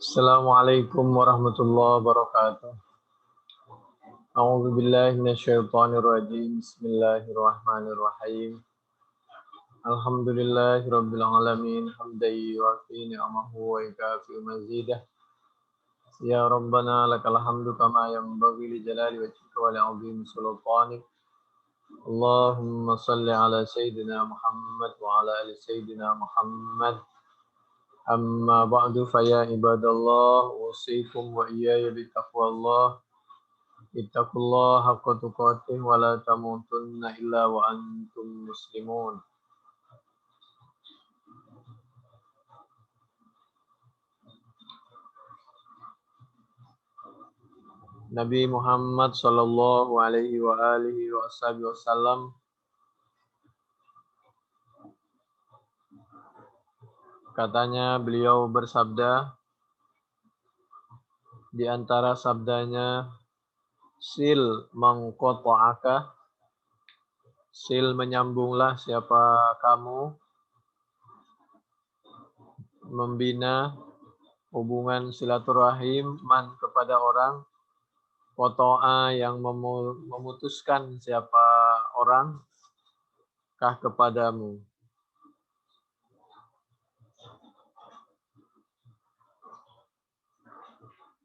Assalamualaikum warahmatullahi wabarakatuh. A'udzu billahi minasyaitonir rajim. Bismillahirrahmanirrahim. Alhamdulillahirabbil alamin. Hamdan yuwafi ni'amahu wa yukafi mazidah. Ya Rabbana lakal hamdu kama yanbaghi li jalali wajhika wa li'azimi sultanik. Allahumma salli ala sayyidina Muhammad wa ala ali sayyidina Muhammad. Amma ba'du fa ya ibadallah usikum wa iyaya bitaqwallah. Ittaqullaha haqqa tuqatih wa la tamutunna illa wa antum muslimun. Nabi Muhammad sallallahu alaihi wa alihi wasallam katanya beliau bersabda, di antara sabdanya, sil mangqata'aka, sil menyambunglah siapa kamu, membina hubungan silaturahim man kepada orang, qata'a yang memutuskan siapa orang kah kepadamu.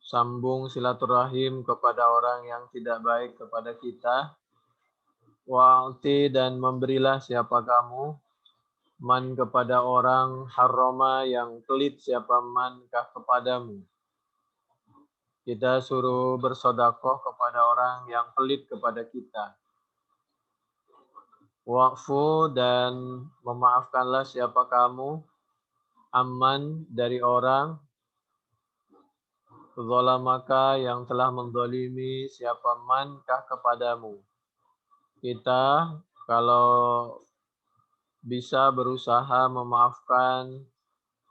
Sambung silaturahim kepada orang yang tidak baik kepada kita. Wa'ti dan memberilah siapa kamu man kepada orang harrama yang pelit siapa man kah kepadamu. Kita suruh bersedekah kepada orang yang pelit kepada kita. Wa'fu dan memaafkanlah siapa kamu amman dari orang zalamaka yang telah menzalimi siapa man kah kepadamu. Kita kalau bisa berusaha memaafkan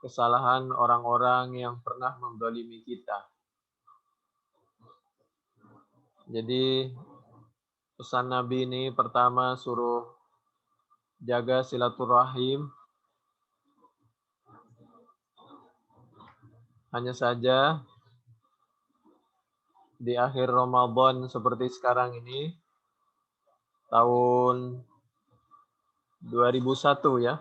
kesalahan orang-orang yang pernah menzalimi kita. Jadi pesan Nabi ini pertama suruh jaga silaturahim. Hanya saja di akhir Ramadan seperti sekarang ini, tahun 2001 ya.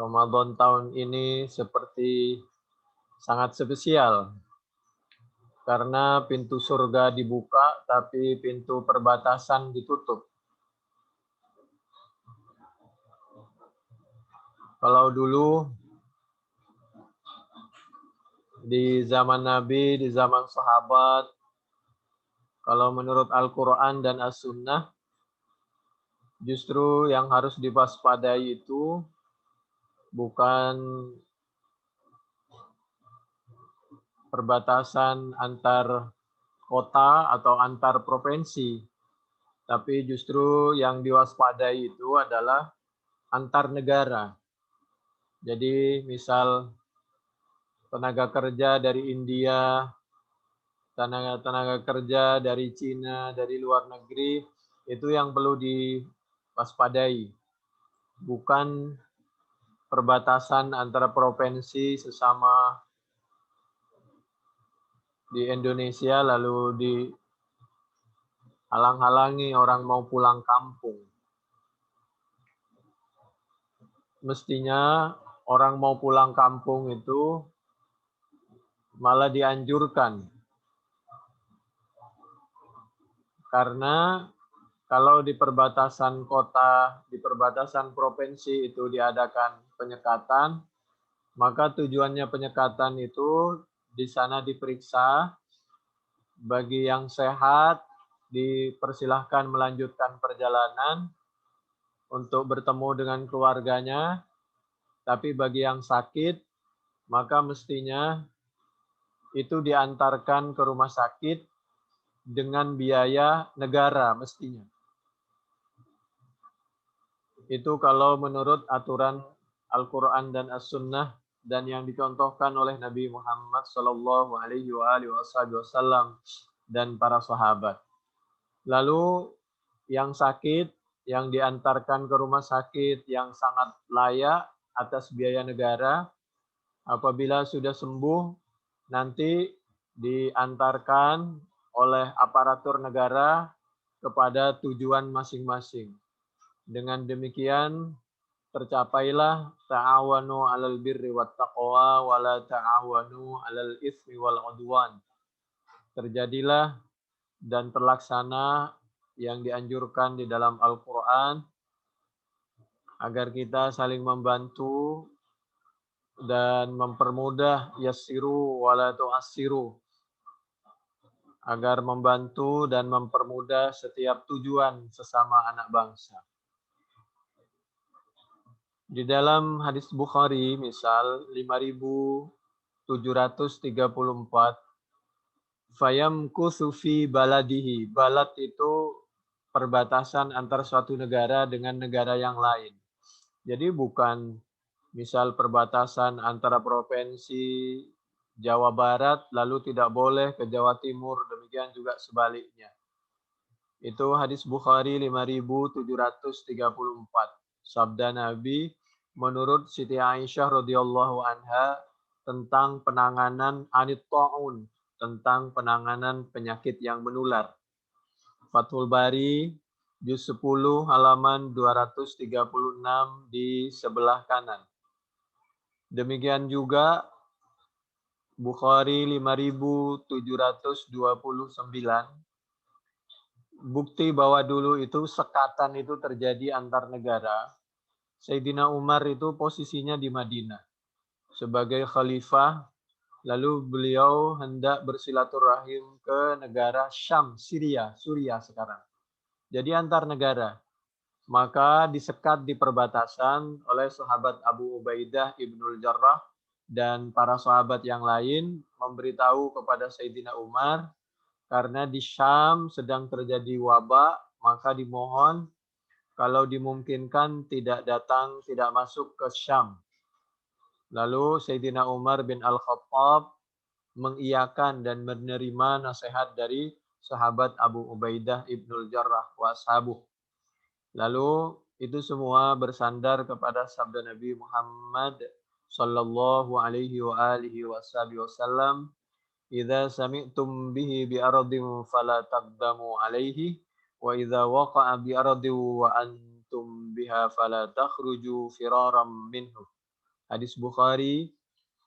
Ramadan tahun ini seperti sangat spesial. Karena pintu surga dibuka, tapi pintu perbatasan ditutup. Kalau dulu di zaman Nabi, di zaman sahabat, kalau menurut Al-Quran dan As-Sunnah, justru yang harus diwaspadai itu bukan perbatasan antar kota atau antar provinsi, tapi justru yang diwaspadai itu adalah antar negara. Jadi misal tenaga kerja dari India, tenaga kerja dari Cina, dari luar negeri, itu yang perlu diwaspadai. Bukan perbatasan antara provinsi sesama di Indonesia lalu dihalang-halangi orang mau pulang kampung. Mestinya orang mau pulang kampung itu malah dianjurkan. Karena kalau di perbatasan kota, di perbatasan provinsi itu diadakan penyekatan, maka tujuannya penyekatan itu di sana diperiksa, bagi yang sehat dipersilahkan melanjutkan perjalanan untuk bertemu dengan keluarganya, tapi bagi yang sakit, maka mestinya itu diantarkan ke rumah sakit dengan biaya negara mestinya. Itu kalau menurut aturan Al-Quran dan As-Sunnah dan yang dicontohkan oleh Nabi Muhammad Sallallahu Alaihi Wasallam dan para sahabat. Lalu yang sakit, yang diantarkan ke rumah sakit yang sangat layak atas biaya negara, Apabila sudah sembuh, nanti diantarkan oleh aparatur negara kepada tujuan masing-masing. Dengan demikian tercapailah ta'awanu 'alal birri wat taqwa wa la ta'awanu 'alal itsmi wal 'udwan. Terjadilah dan terlaksana yang dianjurkan di dalam Al-Qur'an agar kita saling membantu dan mempermudah, yassiru wa la tu'assiru, agar membantu dan mempermudah setiap tujuan sesama anak bangsa. Di dalam hadis Bukhari, misal 5734, fayamkutsu fi baladihi. Balad itu perbatasan antara suatu negara dengan negara yang lain. Jadi bukan misal perbatasan antara provinsi Jawa Barat lalu tidak boleh ke Jawa Timur, demikian juga sebaliknya. Itu hadis Bukhari 5734. Sabda Nabi menurut Siti Aisyah radhiyallahu anha tentang penanganan anit ta'un, tentang penanganan penyakit yang menular. Fathul Bari juz 10 halaman 236 di sebelah kanan. Demikian juga Bukhari 5729, bukti bahwa dulu itu sekatan itu terjadi antar negara. Sayyidina Umar itu posisinya di Madinah sebagai khalifah, lalu beliau hendak bersilaturahim ke negara Syam, Suriah sekarang. Jadi antar negara. Maka disekat di perbatasan oleh sahabat Abu Ubaidah Ibnul Jarrah dan para sahabat yang lain memberitahu kepada Sayyidina Umar, karena di Syam sedang terjadi wabah, maka dimohon kalau dimungkinkan tidak datang, tidak masuk ke Syam. Lalu Sayyidina Umar bin Al-Khattab mengiyakan dan menerima nasihat dari sahabat Abu Ubaidah Ibnul Jarrah wa ashabuh. Lalu itu semua bersandar kepada sabda Nabi Muhammad sallallahu alaihi wa alihi wasallam, "Idza sami'tum bihi bi ardin fala taqdamu alaihi wa idza waqa'a bi ardin wa antum biha fala takhruju firaram minhu." Hadis Bukhari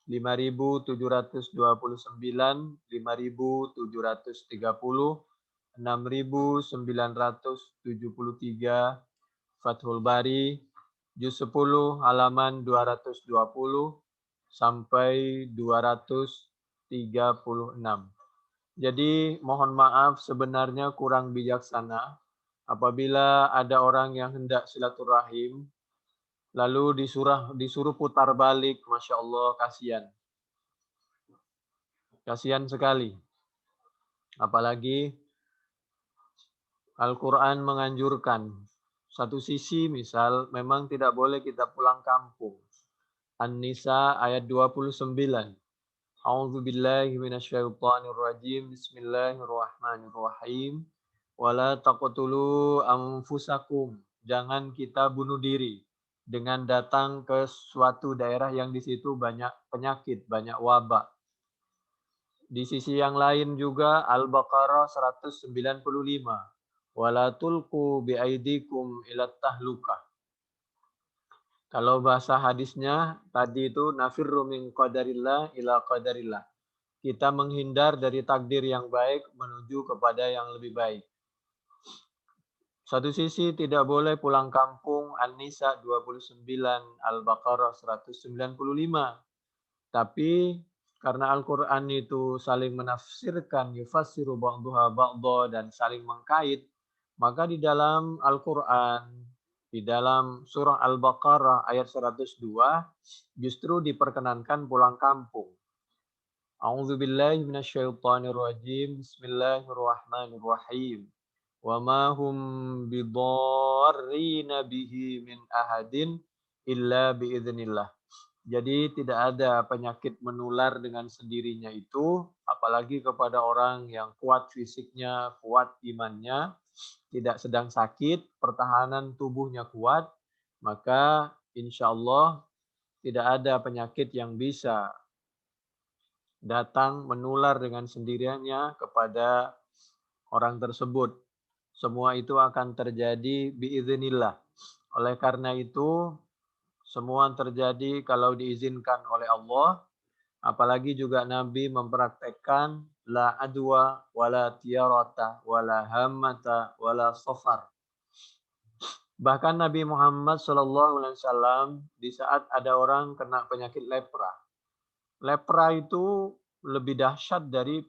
5729, 5730, 6973, Fathul Bari, juz 10 halaman 220 sampai 236. Jadi mohon maaf sebenarnya kurang bijaksana apabila ada orang yang hendak silaturahim lalu disuruh putar balik, Masya Allah, kasihan. Kasihan sekali. Apalagi Al-Quran menganjurkan. Satu sisi misal memang tidak boleh kita pulang kampung. An-Nisa ayat 29. A'udzu billahi minasyaitonir rajim. Bismillahirrahmanirrahim. Wala taqtulu anfusakum. Jangan kita bunuh diri dengan datang ke suatu daerah yang di situ banyak penyakit, banyak wabah. Di sisi yang lain juga Al-Baqarah 195. Wala tulqu biaidikum ilat tahlukah. Kalau bahasa hadisnya tadi itu nafirru min qadarillah ila qadarillah. Kita menghindar dari takdir yang baik menuju kepada yang lebih baik. Satu sisi tidak boleh pulang kampung, An-Nisa 29, Al-Baqarah 195. Tapi karena Al-Quran itu saling menafsirkan, yufassiru ba'duha ba'dha, dan saling mengkait, maka di dalam Al-Quran, di dalam surah Al-Baqarah ayat 102, justru diperkenankan pulang kampung. A'udzu billahi minasyaitonir rajim. Bismillahirrahmanirrahim. Wa ma hum bidarrina bihi min ahadin illa biidznillah. Jadi tidak ada penyakit menular dengan sendirinya itu, apalagi kepada orang yang kuat fisiknya, kuat imannya, tidak sedang sakit, pertahanan tubuhnya kuat, maka insya Allah tidak ada penyakit yang bisa datang menular dengan sendiriannya kepada orang tersebut. Semua itu akan terjadi biiznillah. Oleh karena itu, semua terjadi kalau diizinkan oleh Allah. Apalagi juga Nabi mempraktekkan la adwa wala tiyarata wala hammata wala safar. Bahkan Nabi Muhammad SAW di saat ada orang kena penyakit lepra. Lepra itu lebih dahsyat dari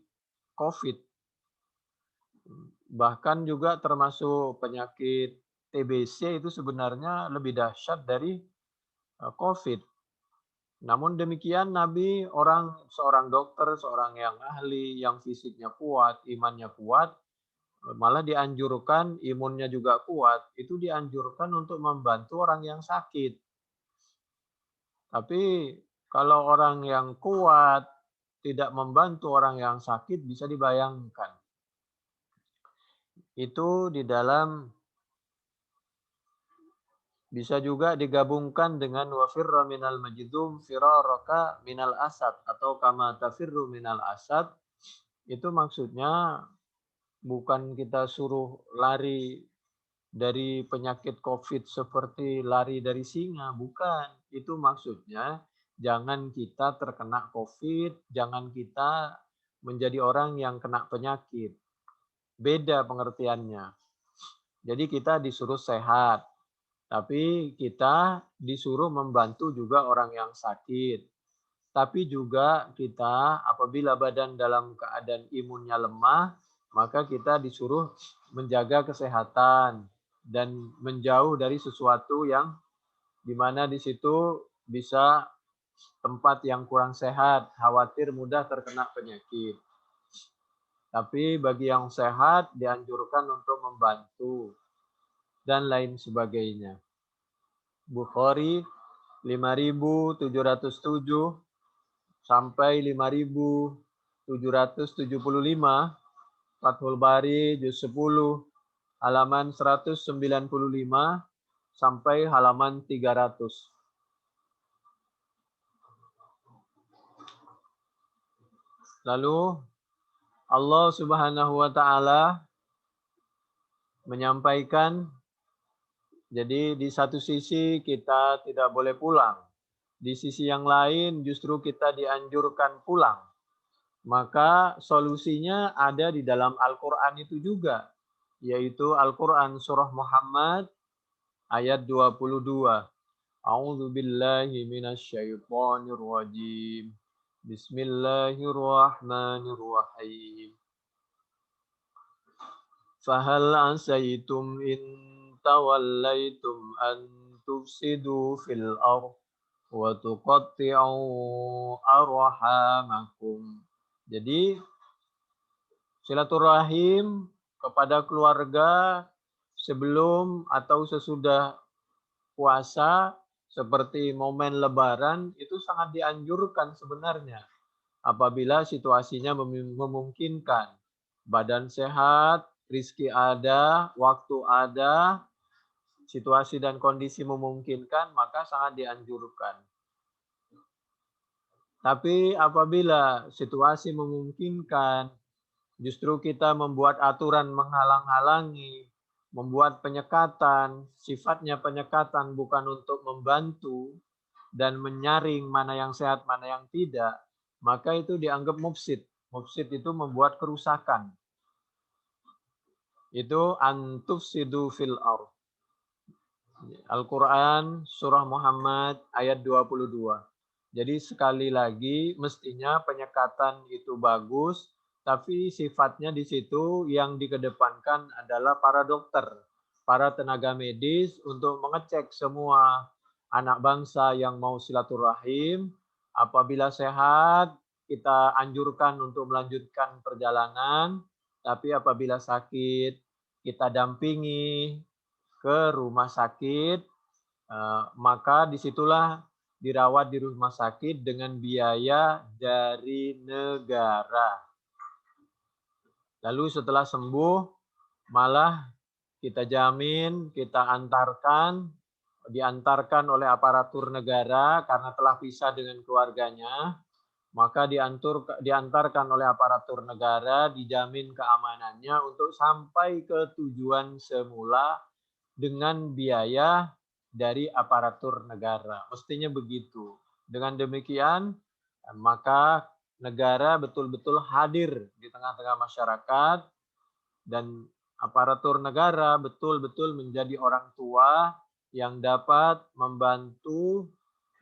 COVID. Bahkan juga termasuk penyakit TBC itu sebenarnya lebih dahsyat dari COVID. Namun demikian Nabi seorang dokter, seorang yang ahli, yang fisiknya kuat, imannya kuat, malah dianjurkan imunnya juga kuat, itu dianjurkan untuk membantu orang yang sakit. Tapi kalau orang yang kuat tidak membantu orang yang sakit bisa dibayangkan. Itu di dalam bisa juga digabungkan dengan wafirra minal majdum firaraka minal asad atau kama tafirru minal asad. Itu maksudnya bukan kita suruh lari dari penyakit COVID seperti lari dari singa, bukan. Itu maksudnya jangan kita terkena COVID, jangan kita menjadi orang yang kena penyakit. Beda pengertiannya. Jadi kita disuruh sehat, tapi kita disuruh membantu juga orang yang sakit. Tapi juga kita apabila badan dalam keadaan imunnya lemah, maka kita disuruh menjaga kesehatan dan menjauh dari sesuatu yang dimana di situ bisa tempat yang kurang sehat, khawatir mudah terkena penyakit. Tapi bagi yang sehat dianjurkan untuk membantu dan lain sebagainya. Bukhari 5.707 sampai 5.775, Fathul Bari juz 10 halaman 195 sampai halaman 300. Lalu Allah Subhanahu wa taala menyampaikan, jadi di satu sisi kita tidak boleh pulang. Di sisi yang lain justru kita dianjurkan pulang. Maka solusinya ada di dalam Al-Quran itu juga. Yaitu Al-Quran surah Muhammad ayat 22. A'udzu billahi minasyaitonir rajim. Bismillahirrahmanirrahim. Fahal asaitum in tawallaitum an tufsidu fil ardh wa tuqatti'u arhamakum. Jadi silaturahim kepada keluarga sebelum atau sesudah puasa seperti momen lebaran itu sangat dianjurkan sebenarnya apabila situasinya memungkinkan. Badan sehat, rizki ada, waktu ada, situasi dan kondisi memungkinkan, maka sangat dianjurkan. Tapi apabila situasi memungkinkan, justru kita membuat aturan menghalang-halangi, membuat penyekatan, sifatnya penyekatan bukan untuk membantu dan menyaring mana yang sehat, mana yang tidak, maka itu dianggap mufsid. Mufsid itu membuat kerusakan. Itu antufsidu fil ardh. Al-Quran surah Muhammad ayat 22. Jadi sekali lagi mestinya penyekatan itu bagus, tapi sifatnya di situ yang dikedepankan adalah para dokter, para tenaga medis untuk mengecek semua anak bangsa yang mau silaturahim. Apabila sehat, kita anjurkan untuk melanjutkan perjalanan, tapi apabila sakit, kita dampingi ke rumah sakit, maka disitulah dirawat di rumah sakit dengan biaya dari negara. Lalu setelah sembuh, malah kita jamin, kita antarkan diantarkan oleh aparatur negara karena telah pisah dengan keluarganya, maka diantarkan oleh aparatur negara, dijamin keamanannya untuk sampai ke tujuan semula dengan biaya dari aparatur negara. Mestinya begitu. Dengan demikian, maka negara betul-betul hadir di tengah-tengah masyarakat dan aparatur negara betul-betul menjadi orang tua yang dapat membantu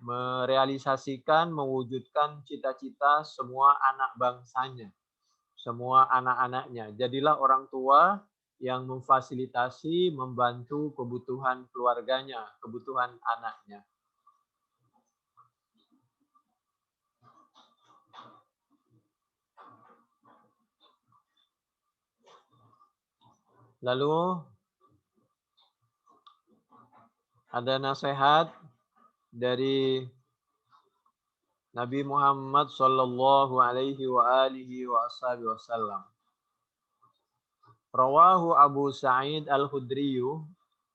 merealisasikan, mewujudkan cita-cita semua anak bangsanya, semua anak-anaknya. Jadilah orang tua yang memfasilitasi, membantu kebutuhan keluarganya, kebutuhan anaknya. Lalu ada nasihat dari Nabi Muhammad sallallahu alaihi wa alihi wasallam. Rawahu Abu Sa'id Al-Khudri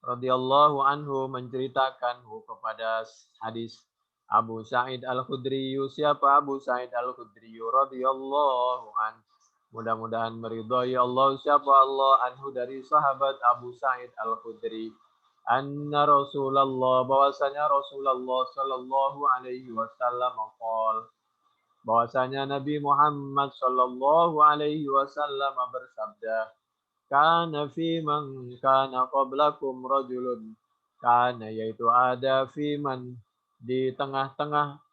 radhiyallahu anhu menceritakan kepada hadis Abu Sa'id Al-Khudri. Siapa Abu Sa'id Al-Khudri radhiyallahu anhu? Mudah-mudahan meridhai Allah. Siapa Allah anhu dari sahabat Abu Sa'id Al-Khudri. Anna Rasulullah, bahwasanya Rasulullah sallallahu alaihi wasallam qol, bahwasanya Nabi Muhammad sallallahu alaihi wasallam bersabda, kana fi man kana qablakum rajulun, kana yaitu ada fi man di tengah-tengah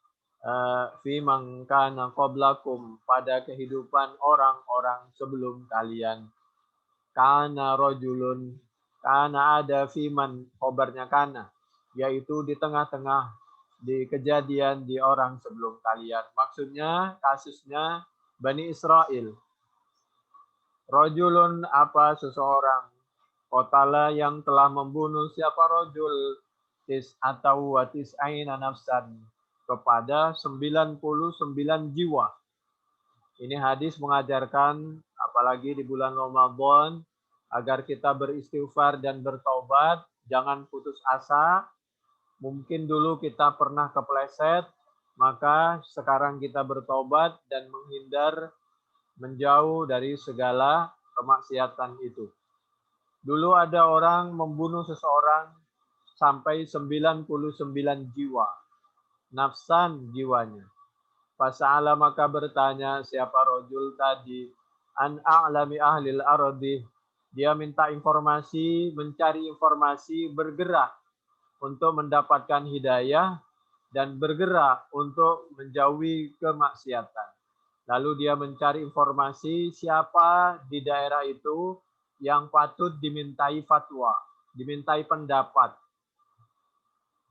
fi man kana qablakum pada kehidupan orang-orang sebelum kalian. Kana rajulun, kana ada fiman, khobarnya kana, yaitu di tengah-tengah, di kejadian di orang sebelum kalian. Maksudnya kasusnya Bani Israel. Rajulun apa seseorang, qatala yang telah membunuh siapa rajul, atau watis aina nafsan, kepada 99 jiwa. Ini hadis mengajarkan, apalagi di bulan Ramadan, agar kita beristighfar dan bertobat, jangan putus asa. Mungkin dulu kita pernah kepleset, maka sekarang kita bertobat dan menghindar, menjauh dari segala kemaksiatan itu. Dulu ada orang membunuh seseorang sampai 99 jiwa, nafsan jiwanya. Fasa'ala maka bertanya siapa rojul tadi, an a'lami ahlil ardi, dia minta informasi, mencari informasi, bergerak untuk mendapatkan hidayah dan bergerak untuk menjauhi kemaksiatan. Lalu dia mencari informasi siapa di daerah itu yang patut dimintai fatwa, dimintai pendapat.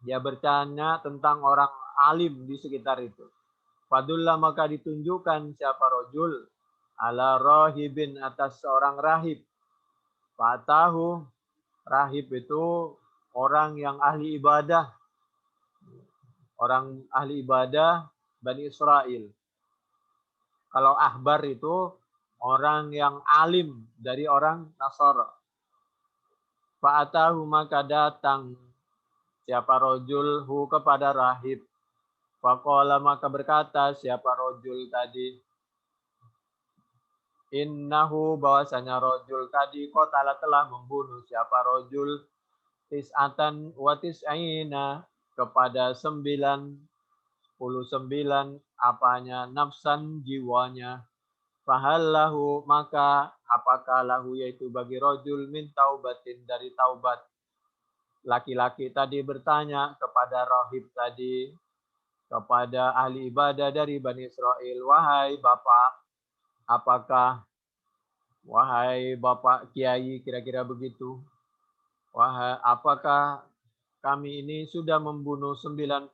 Dia bertanya tentang orang alim di sekitar itu. Fadullah maka ditunjukkan siapa rojul ala rahibin atas seorang rahib. Fatahu, rahib itu orang yang ahli ibadah. Orang ahli ibadah Bani Israel. Kalau ahbar itu orang yang alim dari orang Nasara. Fatahu maka datang siapa rojul hu kepada rahib. Faqala maka berkata siapa rojul tadi, innahu bahwasanya rojul tadi qatala telah membunuh siapa rojul tis'atan wa tis'ina kepada 99 apanya nafsan jiwanya. Fahallahu maka apakah lahu yaitu bagi rojul min taubatin dari taubat. Laki-laki tadi bertanya kepada rahib tadi, kepada ahli ibadah dari Bani Israel, wahai bapak, apakah, wahai bapak kiai, kira-kira begitu, wahai apakah kami ini sudah membunuh 99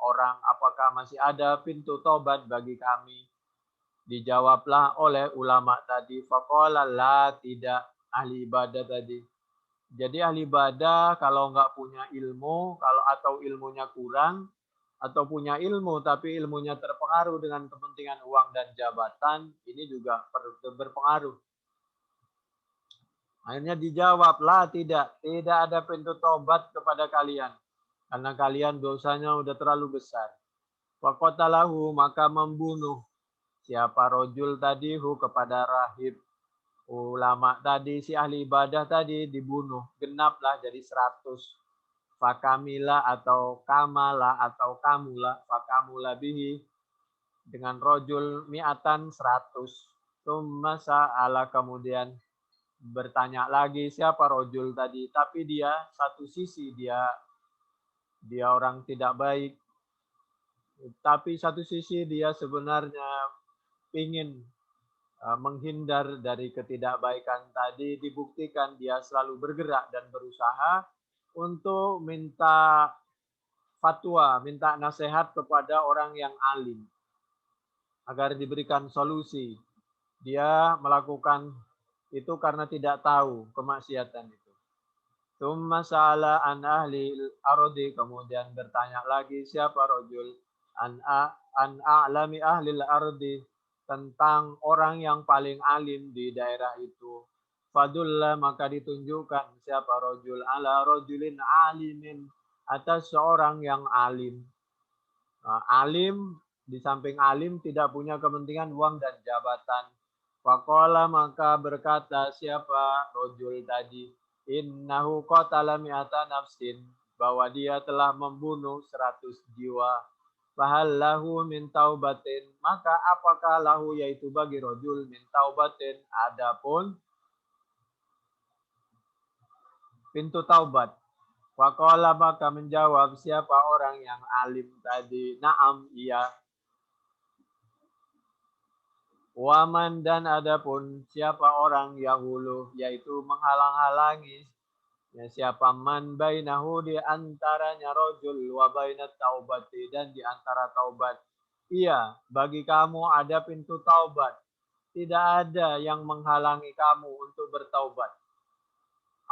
orang, apakah masih ada pintu tobat bagi kami? Dijawablah oleh ulama tadi, faqala la, tidak, ahli ibadah tadi. Jadi ahli ibadah kalau nggak punya ilmu, kalau atau ilmunya kurang, atau punya ilmu tapi ilmunya terpengaruh dengan kepentingan uang dan jabatan, ini juga berpengaruh. Akhirnya dijawab, lah tidak ada pintu tobat kepada kalian. Karena kalian dosanya udah terlalu besar. Waqatalahu, maka membunuh siapa rojul tadi kepada rahib. Ulama tadi, si ahli ibadah tadi dibunuh. Genaplah jadi 100. Fakamila atau kamala atau kamula. Fakamula bihi. Dengan rojul mi'atan 100. Tumma sa'ala, kemudian bertanya lagi siapa rojul tadi. Tapi dia satu sisi dia orang tidak baik. Tapi satu sisi dia sebenarnya ingin menghindar dari ketidakbaikan tadi. Dibuktikan dia selalu bergerak dan berusaha untuk minta fatwa, minta nasihat kepada orang yang alim agar diberikan solusi. Dia melakukan itu karena tidak tahu kemaksiatan itu. Tsumma sa'ala an ahli ardi, kemudian bertanya lagi siapa rojul an a'lami ahli ardi, tentang orang yang paling alim di daerah itu. Fadulla, maka ditunjukkan siapa rojul ala rojulin alimin, atas seorang yang alim. Alim, di samping alim tidak punya kepentingan uang dan jabatan. Faqala, maka berkata siapa rojul tadi, innahu qatala mi'ata nafsin, bahwa dia telah membunuh 100 jiwa. Fahal lahu min taubatin, maka apakah lahu, yaitu bagi rojul, min taubatin, adapun pintu taubat. Faqala, maka menjawab siapa orang yang alim tadi, na'am, iya. Waman, dan adapun siapa orang yahulu, yaitu menghalang-halangi, ya, siapa man bainahu, di antaranya rojul, wa bainat taubati, dan di antara taubat. Iya, bagi kamu ada pintu taubat. Tidak ada yang menghalangi kamu untuk bertaubat.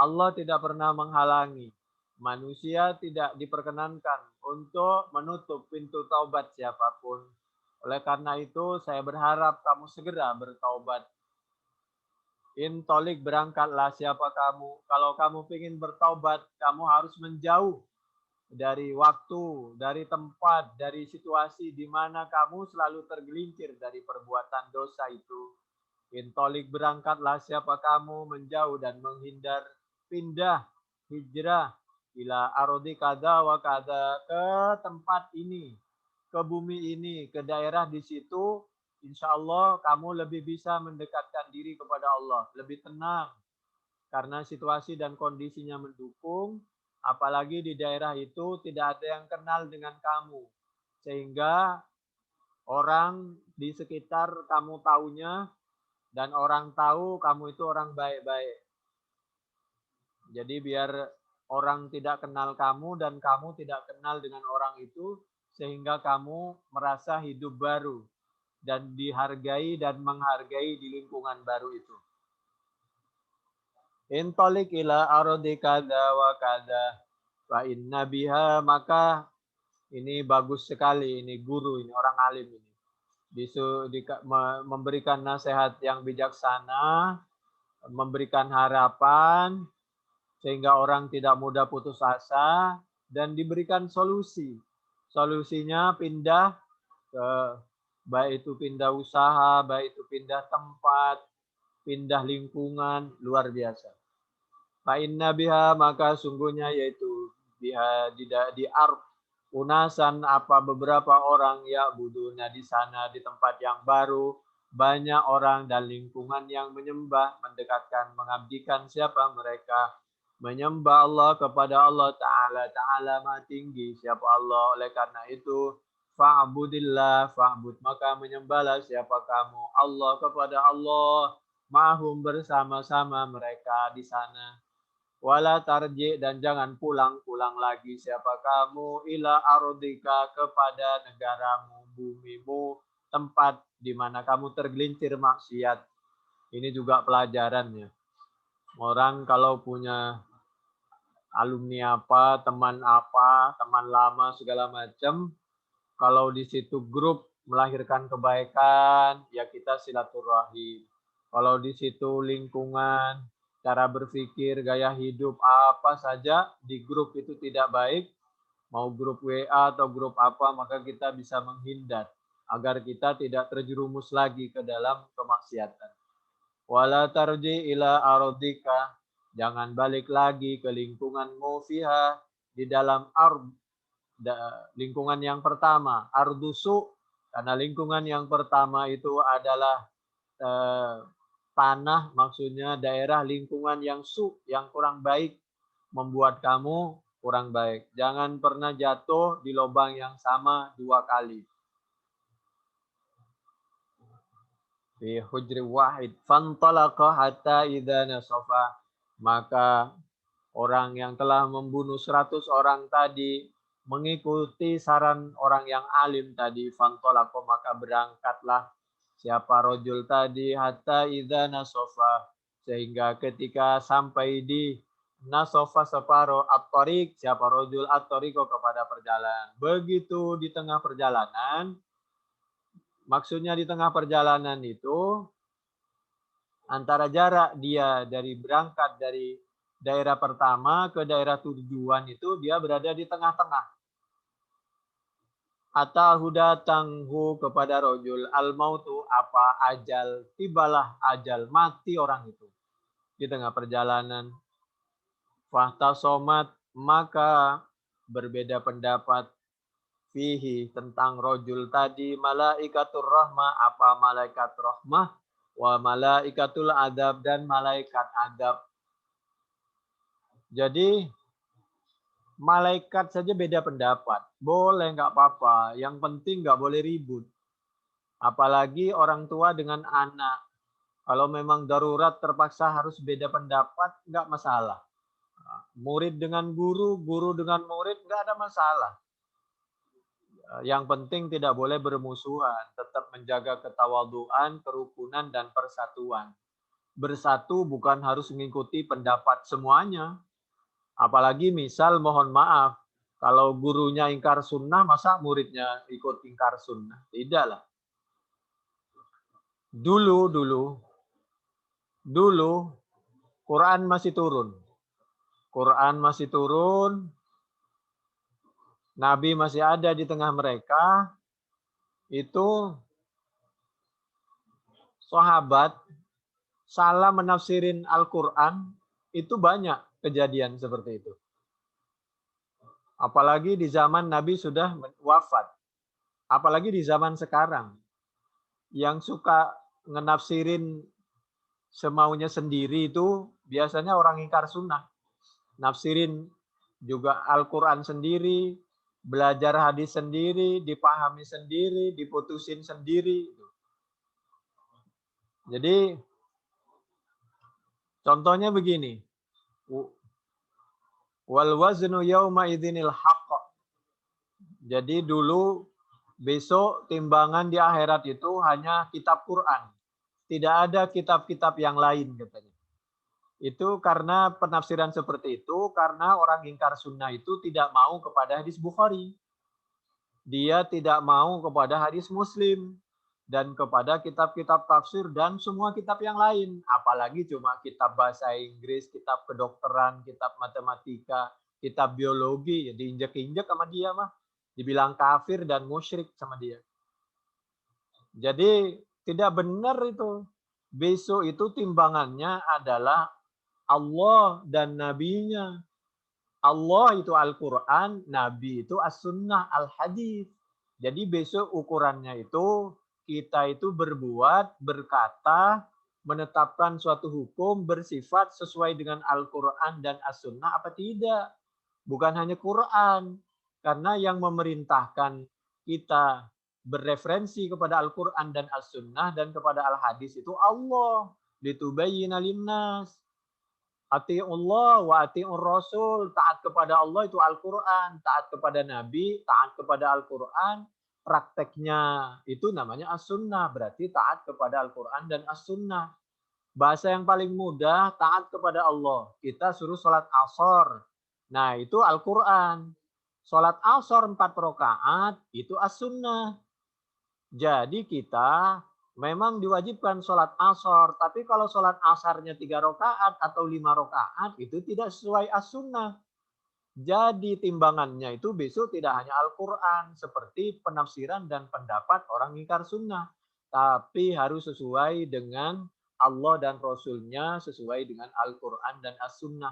Allah tidak pernah menghalangi. Manusia tidak diperkenankan untuk menutup pintu taubat siapapun. Oleh karena itu, saya berharap kamu segera bertaubat. Intolik, berangkatlah siapa kamu. Kalau kamu ingin bertaubat, kamu harus menjauh dari waktu, dari tempat, dari situasi di mana kamu selalu tergelincir dari perbuatan dosa itu. Intolik, berangkatlah siapa kamu, menjauh dan menghindar, pindah, hijrah, ila arodi kada wa kada, ke tempat ini, ke bumi ini, ke daerah di situ. Insya Allah kamu lebih bisa mendekatkan diri kepada Allah, lebih tenang, karena situasi dan kondisinya mendukung. Apalagi di daerah itu tidak ada yang kenal dengan kamu, sehingga orang di sekitar kamu taunya, dan orang tahu kamu itu orang baik-baik. Jadi biar orang tidak kenal kamu dan kamu tidak kenal dengan orang itu, sehingga kamu merasa hidup baru dan dihargai dan menghargai di lingkungan baru itu. Intolik ila ardi kada wa kada fa inna biha, maka ini bagus sekali, ini guru, ini orang alim ini. Memberikan nasihat yang bijaksana, memberikan harapan, sehingga orang tidak mudah putus asa, dan diberikan solusi. Solusinya pindah ke, baik itu pindah usaha, baik itu pindah tempat, pindah lingkungan, luar biasa. Fa inna biha, maka sungguhnya yaitu biha di arf, unasan, apa beberapa orang ya buduna di sana, di tempat yang baru, banyak orang dan lingkungan yang menyembah, mendekatkan, mengabdikan siapa mereka, menyembah Allah kepada Allah Ta'ala. Ta'ala maha tinggi siapa Allah. Oleh karena itu, fa'budillah, fa'bud, maka menyembahlah siapa kamu Allah kepada Allah, mahum, bersama-sama mereka di sana. Wala tarji, dan jangan pulang-pulang lagi siapa kamu, ila ardika, kepada negaramu, bumimu, tempat di mana kamu tergelincir maksiat. Ini juga pelajarannya. Orang kalau punya alumni apa, teman lama segala macam, kalau di situ grup melahirkan kebaikan, ya kita silaturahim. Kalau di situ lingkungan cara berpikir, gaya hidup, apa saja di grup itu tidak baik, mau grup WA atau grup apa, maka kita bisa menghindar agar kita tidak terjerumus lagi ke dalam kemaksiatan. Wala tarji ila ardika, jangan balik lagi ke lingkunganmu fiha, di dalam lingkungan yang pertama, ardusu, karena lingkungan yang pertama itu adalah tanah, maksudnya daerah lingkungan yang yang kurang baik, membuat kamu kurang baik. Jangan pernah jatuh di lubang yang sama 2 kali. Fi hujri wahid fantalaqa hatta idza nasafa, maka orang yang telah membunuh 100 orang tadi mengikuti saran orang yang alim tadi, fantalaqa, maka berangkatlah siapa rojul tadi hatta idza nasafa, sehingga ketika sampai di nasofa separo at-tariq, siapa rojul at-tariqo, kepada perjalanan. Begitu di tengah perjalanan, maksudnya di tengah perjalanan itu antara jarak dia dari berangkat dari daerah pertama ke daerah tujuan itu dia berada di tengah-tengah. Atahu datanghu kepada rojul al-mautu, apa ajal, tibalah ajal, mati orang itu di tengah perjalanan. Fahtasomat, maka berbeda pendapat fihi tentang rojul tadi, malaikatur rahmah, apa malaikat rahmah, wa malaikatul adab, dan malaikat adab. Jadi malaikat saja beda pendapat, boleh nggak apa-apa, yang penting nggak boleh ribut. Apalagi orang tua dengan anak, kalau memang darurat terpaksa harus beda pendapat, nggak masalah. Murid dengan guru, guru dengan murid, nggak ada masalah. Yang penting tidak boleh bermusuhan, tetap menjaga ketawaduan, kerukunan, dan persatuan. Bersatu bukan harus mengikuti pendapat semuanya. Apalagi misal mohon maaf, kalau gurunya ingkar sunnah, masa muridnya ikut ingkar sunnah? Tidaklah. Dulu Quran masih turun. Quran masih turun, Nabi masih ada di tengah mereka, itu sahabat salah menafsirin Al-Quran, itu banyak kejadian seperti itu. Apalagi di zaman Nabi sudah wafat. Apalagi di zaman sekarang. Yang suka ngenafsirin semaunya sendiri itu biasanya orang ingkar sunnah. Nafsirin juga Al-Quran sendiri, belajar hadis sendiri, dipahami sendiri, diputusin sendiri. Jadi contohnya begini. Wal waznu yauma idzinil haqq. Jadi dulu, besok timbangan di akhirat itu hanya kitab Quran. Tidak ada kitab-kitab yang lain katanya. Itu karena penafsiran seperti itu, karena orang ingkar sunnah itu tidak mau kepada hadis Bukhari. Dia tidak mau kepada hadis Muslim. Dan kepada kitab-kitab tafsir dan semua kitab yang lain. Apalagi cuma kitab bahasa Inggris, kitab kedokteran, kitab matematika, kitab biologi. Ya diinjek-injek sama dia mah. Dibilang kafir dan musyrik sama dia. Jadi tidak benar itu. Besok itu timbangannya adalah Allah dan Nabi-Nya. Allah itu Al-Quran, Nabi itu As-Sunnah, Al-Hadis. Jadi besok ukurannya itu kita itu berbuat, berkata, menetapkan suatu hukum bersifat sesuai dengan Al-Quran dan As-Sunnah apa tidak. Bukan hanya Quran. Karena yang memerintahkan kita bereferensi kepada Al-Quran dan As-Sunnah dan kepada Al-Hadis itu Allah. Litubayyina linnas. Ati'ullah wa ati'ur rasul. Taat kepada Allah itu Al-Quran. Taat kepada Nabi, taat kepada Al-Quran. Prakteknya itu namanya As-Sunnah. Berarti taat kepada Al-Quran dan As-Sunnah. Bahasa yang paling mudah, taat kepada Allah. Kita suruh sholat asar. Nah itu Al-Quran. Sholat asar 4 rakaat itu As-Sunnah. Jadi kita memang diwajibkan sholat asar, tapi kalau sholat asarnya 3 rakaat atau 5 rakaat itu tidak sesuai as-sunnah. Jadi timbangannya itu besok tidak hanya Al-Quran seperti penafsiran dan pendapat orang ingkar sunnah, tapi harus sesuai dengan Allah dan Rasulnya, sesuai dengan Al-Quran dan As-Sunnah.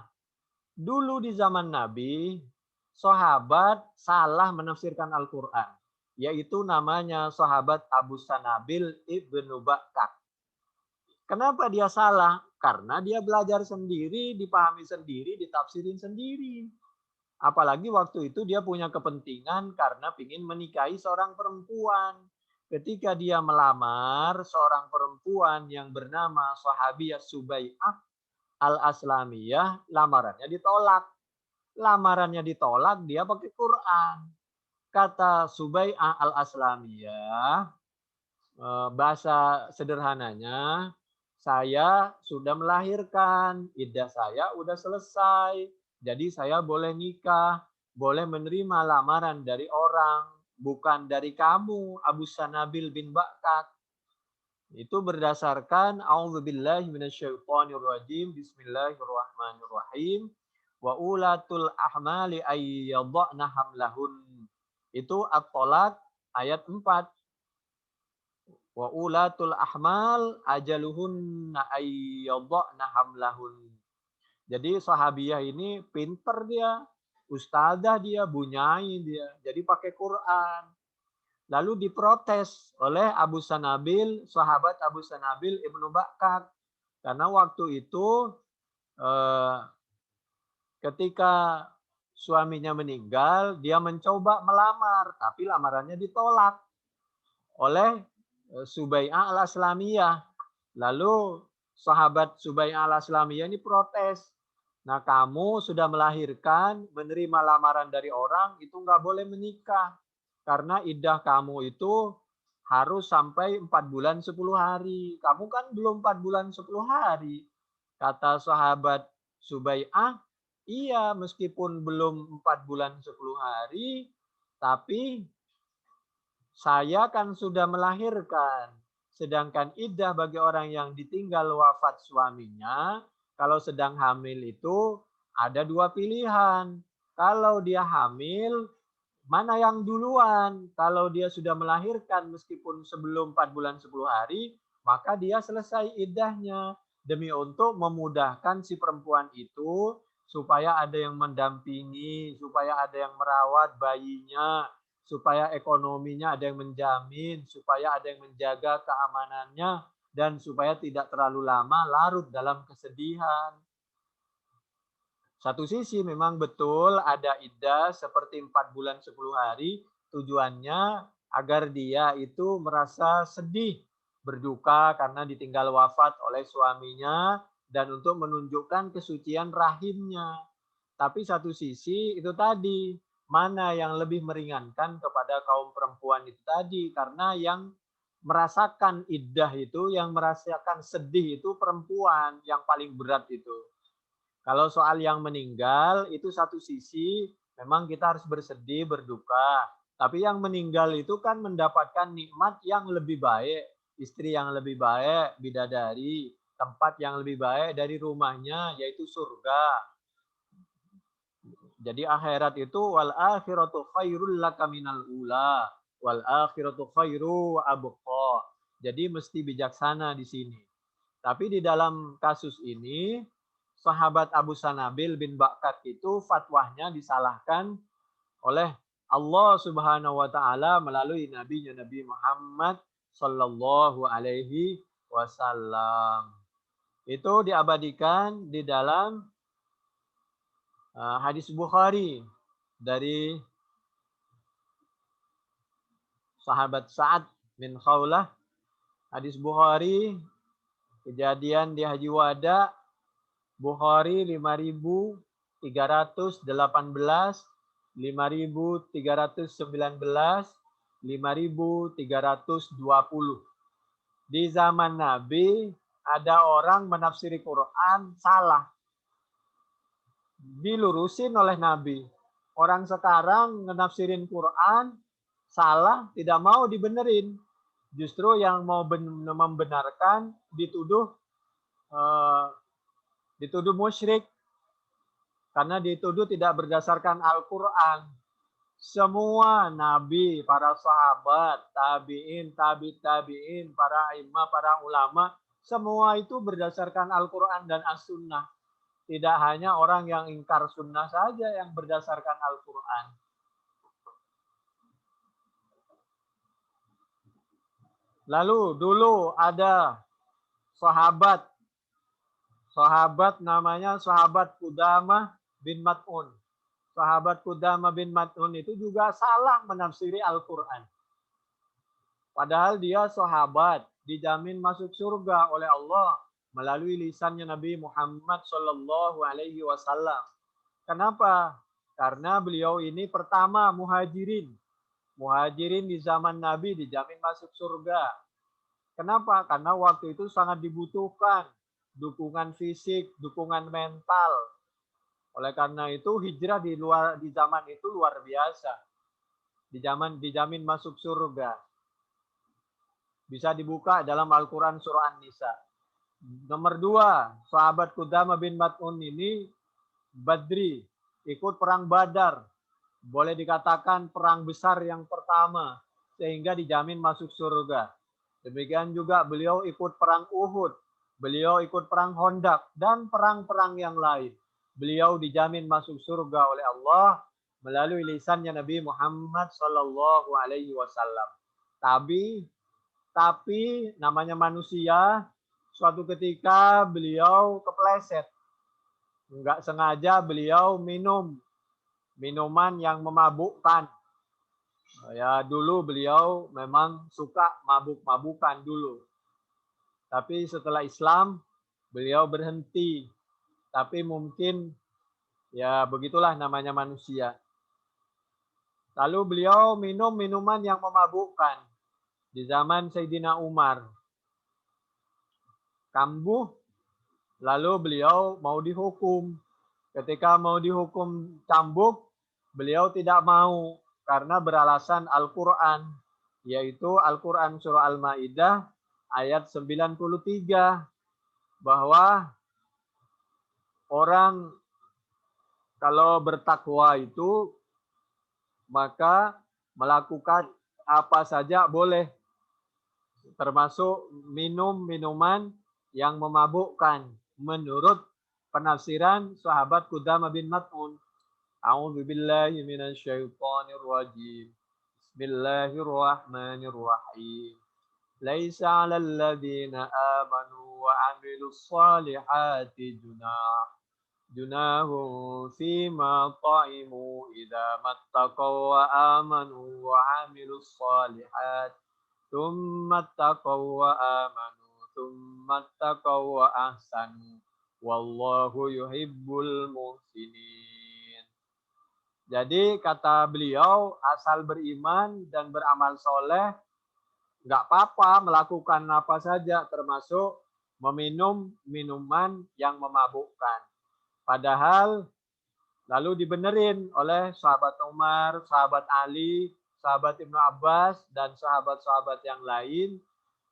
Dulu di zaman Nabi, sahabat salah menafsirkan Al-Quran, yaitu namanya sahabat Abu Sanabil Ibnu Bakkar. Kenapa dia salah? Karena dia belajar sendiri, dipahami sendiri, ditafsirin sendiri. Apalagi waktu itu dia punya kepentingan karena ingin menikahi seorang perempuan. Ketika dia melamar seorang perempuan yang bernama Sahabiyah Subai'ah Al-Aslamiyah, lamarannya ditolak. Lamarannya ditolak, dia pakai Quran. Kata Subai'ah Al-Aslamiyah, bahasa sederhananya, saya sudah melahirkan, iddah saya sudah selesai, jadi saya boleh nikah, boleh menerima lamaran dari orang, bukan dari kamu, Abu Sanabil bin Bakkar. Itu berdasarkan A'udzubillahi minasyaitonirrajim, Bismillahirrahmanirrahim, wa ulatul ahmali ayyadhna hamlahun. Itu At-Tolak ayat 4. Wa ulatul ahmal ajaluhunna ayyadhna hamlahun. Jadi sahabiyah ini pinter dia, ustazah dia, bunyai dia. Jadi pakai Quran. Lalu diprotes oleh Abu Sanabil, sahabat Abu Sanabil Ibnu Bakkar. Karena waktu itu ketika suaminya meninggal, dia mencoba melamar, tapi lamarannya ditolak oleh Subai'ah Al-Aslamiyah. Lalu sahabat Subai'ah Al-Aslamiyah ini protes. Nah, kamu sudah melahirkan, menerima lamaran dari orang, itu nggak boleh menikah. Karena iddah kamu itu harus sampai 4 bulan 10 hari. Kamu kan belum 4 bulan 10 hari. Kata sahabat Subai'ah, iya meskipun belum 4 bulan 10 hari, tapi saya kan sudah melahirkan. Sedangkan iddah bagi orang yang ditinggal wafat suaminya, kalau sedang hamil itu ada 2 pilihan. Kalau dia hamil, mana yang duluan? Kalau dia sudah melahirkan meskipun sebelum 4 bulan 10 hari, maka dia selesai iddahnya. Demi untuk memudahkan si perempuan itu, supaya ada yang mendampingi, supaya ada yang merawat bayinya, supaya ekonominya ada yang menjamin, supaya ada yang menjaga keamanannya, dan supaya tidak terlalu lama larut dalam kesedihan. Satu sisi memang betul ada iddah seperti 4 bulan 10 hari, tujuannya agar dia itu merasa sedih, berduka karena ditinggal wafat oleh suaminya, dan untuk menunjukkan kesucian rahimnya. Tapi satu sisi itu tadi, mana yang lebih meringankan kepada kaum perempuan itu tadi, karena yang merasakan iddah itu, yang merasakan sedih itu perempuan yang paling berat itu. Kalau soal yang meninggal itu satu sisi memang kita harus bersedih, berduka. Tapi yang meninggal itu kan mendapatkan nikmat yang lebih baik, istri yang lebih baik, bidadari, tempat yang lebih baik dari rumahnya yaitu surga. Jadi akhirat itu wal akhiratu khairul laka minal ula wal akhiratu khairu wa abqa. Jadi mesti bijaksana di sini. Tapi di dalam kasus ini sahabat Abu Sanabil bin Bakkar itu fatwanya disalahkan oleh Allah Subhanahu wa taala melalui nabinya Nabi Muhammad sallallahu alaihi wasallam. Itu diabadikan di dalam hadis Bukhari dari sahabat Sa'ad bin Khawlah. Hadis Bukhari, kejadian di Haji Wada, Bukhari 5318, 5319, 5320. Di zaman Nabi ada orang menafsiri Quran salah. Dilurusin oleh Nabi. Orang sekarang menafsirin Quran salah, tidak mau dibenerin. Justru yang mau membenarkan dituduh musyrik karena dituduh tidak berdasarkan Al-Quran. Semua nabi, para sahabat, tabi'in, tabi'in, para imam, para ulama, semua itu berdasarkan Al-Quran dan As-Sunnah. Tidak hanya orang yang ingkar sunnah saja yang berdasarkan Al-Quran. Lalu dulu ada sahabat namanya sahabat Qudamah bin Mat'un. Sahabat Qudamah bin Mat'un itu juga salah menafsiri Al-Quran. Padahal dia sahabat, dijamin masuk surga oleh Allah melalui lisannya Nabi Muhammad Shallallahu Alaihi Wasallam. Kenapa? Karena beliau ini pertama muhajirin. Muhajirin di zaman Nabi dijamin masuk surga. Kenapa? Karena waktu itu sangat dibutuhkan dukungan fisik, dukungan mental. Oleh karena itu hijrah di zaman itu luar biasa. Dijamin masuk surga. Bisa dibuka dalam Al-Quran surah An-Nisa. Nomor 2, sahabat Qudamah bin Mat'un ini Badri, ikut perang Badar. Boleh dikatakan perang besar yang pertama, sehingga dijamin masuk surga. Demikian juga beliau ikut perang Uhud, beliau ikut perang Khandaq, dan perang-perang yang lain. Beliau dijamin masuk surga oleh Allah melalui lisannya Nabi Muhammad Shallallahu Alaihi Wasallam. Tapi namanya manusia, suatu ketika beliau kepleset. Enggak sengaja beliau minum minuman yang memabukkan. Ya, dulu beliau memang suka mabuk-mabukan dulu. Tapi setelah Islam, beliau berhenti. Tapi mungkin ya begitulah namanya manusia. Lalu beliau minum minuman yang memabukkan di zaman Sayyidina Umar. Kambuh, lalu beliau mau dihukum. Ketika mau dihukum cambuk, beliau tidak mau karena beralasan Al-Quran, yaitu Al-Quran surah Al-Ma'idah ayat 93, bahwa orang kalau bertakwa itu maka melakukan apa saja boleh, termasuk minum minuman yang memabukkan menurut penafsiran sahabat Qudamah bin Mat'un. A'udzu billahi minasyaitonir rajim. Bismillahirrahmanirrahim. Laisa 'alal ladzina amanu wa 'amilus shalihati junahum fima ta'imu idza mattaqaw wa amanu wa 'amilus shalihati tsumma taqaw wa amanu tsumma taqaw wa ahsanu wallahu yuhibbul muhsinin. Jadi kata beliau, asal beriman dan beramal soleh, nggak apa-apa melakukan apa saja, termasuk meminum minuman yang memabukkan. Padahal lalu dibenerin oleh sahabat Umar, sahabat Ali, sahabat Ibnu Abbas, dan sahabat-sahabat yang lain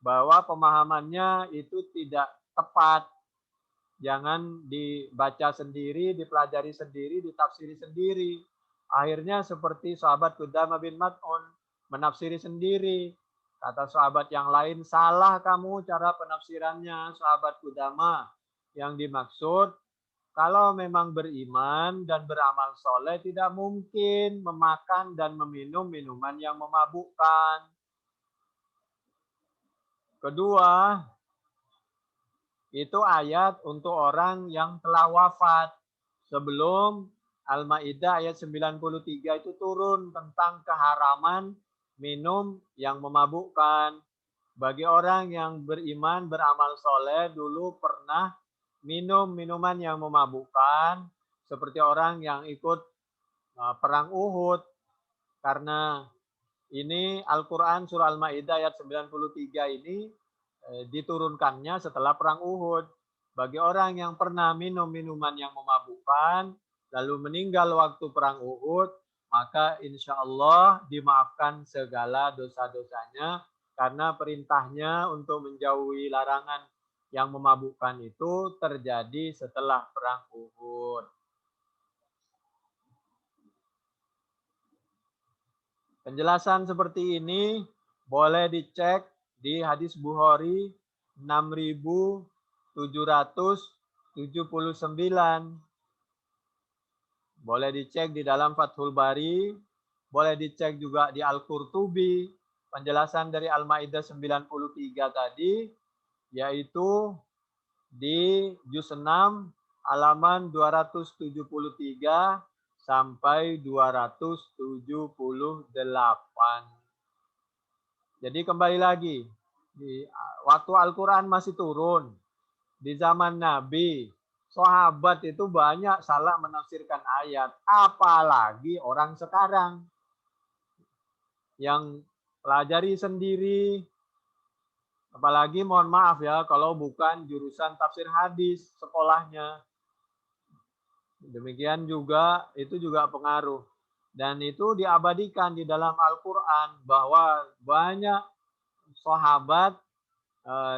bahwa pemahamannya itu tidak tepat. Jangan dibaca sendiri, dipelajari sendiri, ditafsiri sendiri. Akhirnya seperti sahabat Qudamah bin Mat'un menafsiri sendiri. Kata sahabat yang lain, salah kamu cara penafsirannya sahabat Qudamah. Yang dimaksud, kalau memang beriman dan beramal soleh, tidak mungkin memakan dan meminum minuman yang memabukkan. Kedua, itu ayat untuk orang yang telah wafat. Sebelum Al-Ma'idah ayat 93 itu turun tentang keharaman minum yang memabukkan. Bagi orang yang beriman, beramal soleh, dulu pernah minum minuman yang memabukkan, seperti orang yang ikut perang Uhud. Karena ini Al-Quran surah Al-Ma'idah ayat 93 ini diturunkannya setelah perang Uhud. Bagi orang yang pernah minum minuman yang memabukkan, lalu meninggal waktu perang Uhud, maka insya Allah dimaafkan segala dosa-dosanya Karena perintahnya untuk menjauhi larangan yang memabukkan itu terjadi setelah perang Uhud. Penjelasan seperti ini boleh dicek di hadis Bukhari 6779. Boleh dicek di dalam Fathul Bari, boleh dicek juga di Al-Qurtubi. Penjelasan dari Al-Maidah 93 tadi, yaitu di juz 6 halaman 273 sampai 278. Jadi kembali lagi, waktu Al-Quran masih turun, di zaman Nabi, sahabat itu banyak salah menafsirkan ayat. Apalagi orang sekarang yang pelajari sendiri, apalagi mohon maaf ya, kalau bukan jurusan tafsir hadis sekolahnya. Demikian juga, itu juga pengaruh. Dan itu diabadikan di dalam Al-Quran bahwa banyak sahabat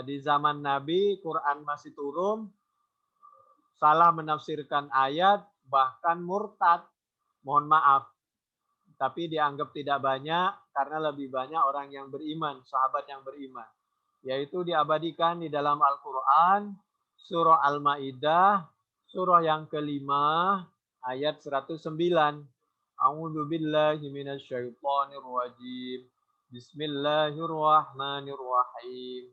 di zaman Nabi, Quran masih turun, salah menafsirkan ayat, bahkan murtad. Mohon maaf. Tapi dianggap tidak banyak karena lebih banyak orang yang beriman, sahabat yang beriman. Yaitu diabadikan di dalam Al-Quran, surah Al-Ma'idah, surah yang kelima, ayat 109. A'udzu billahi minasyaitonir rajim. Bismillahirrahmanirrahim.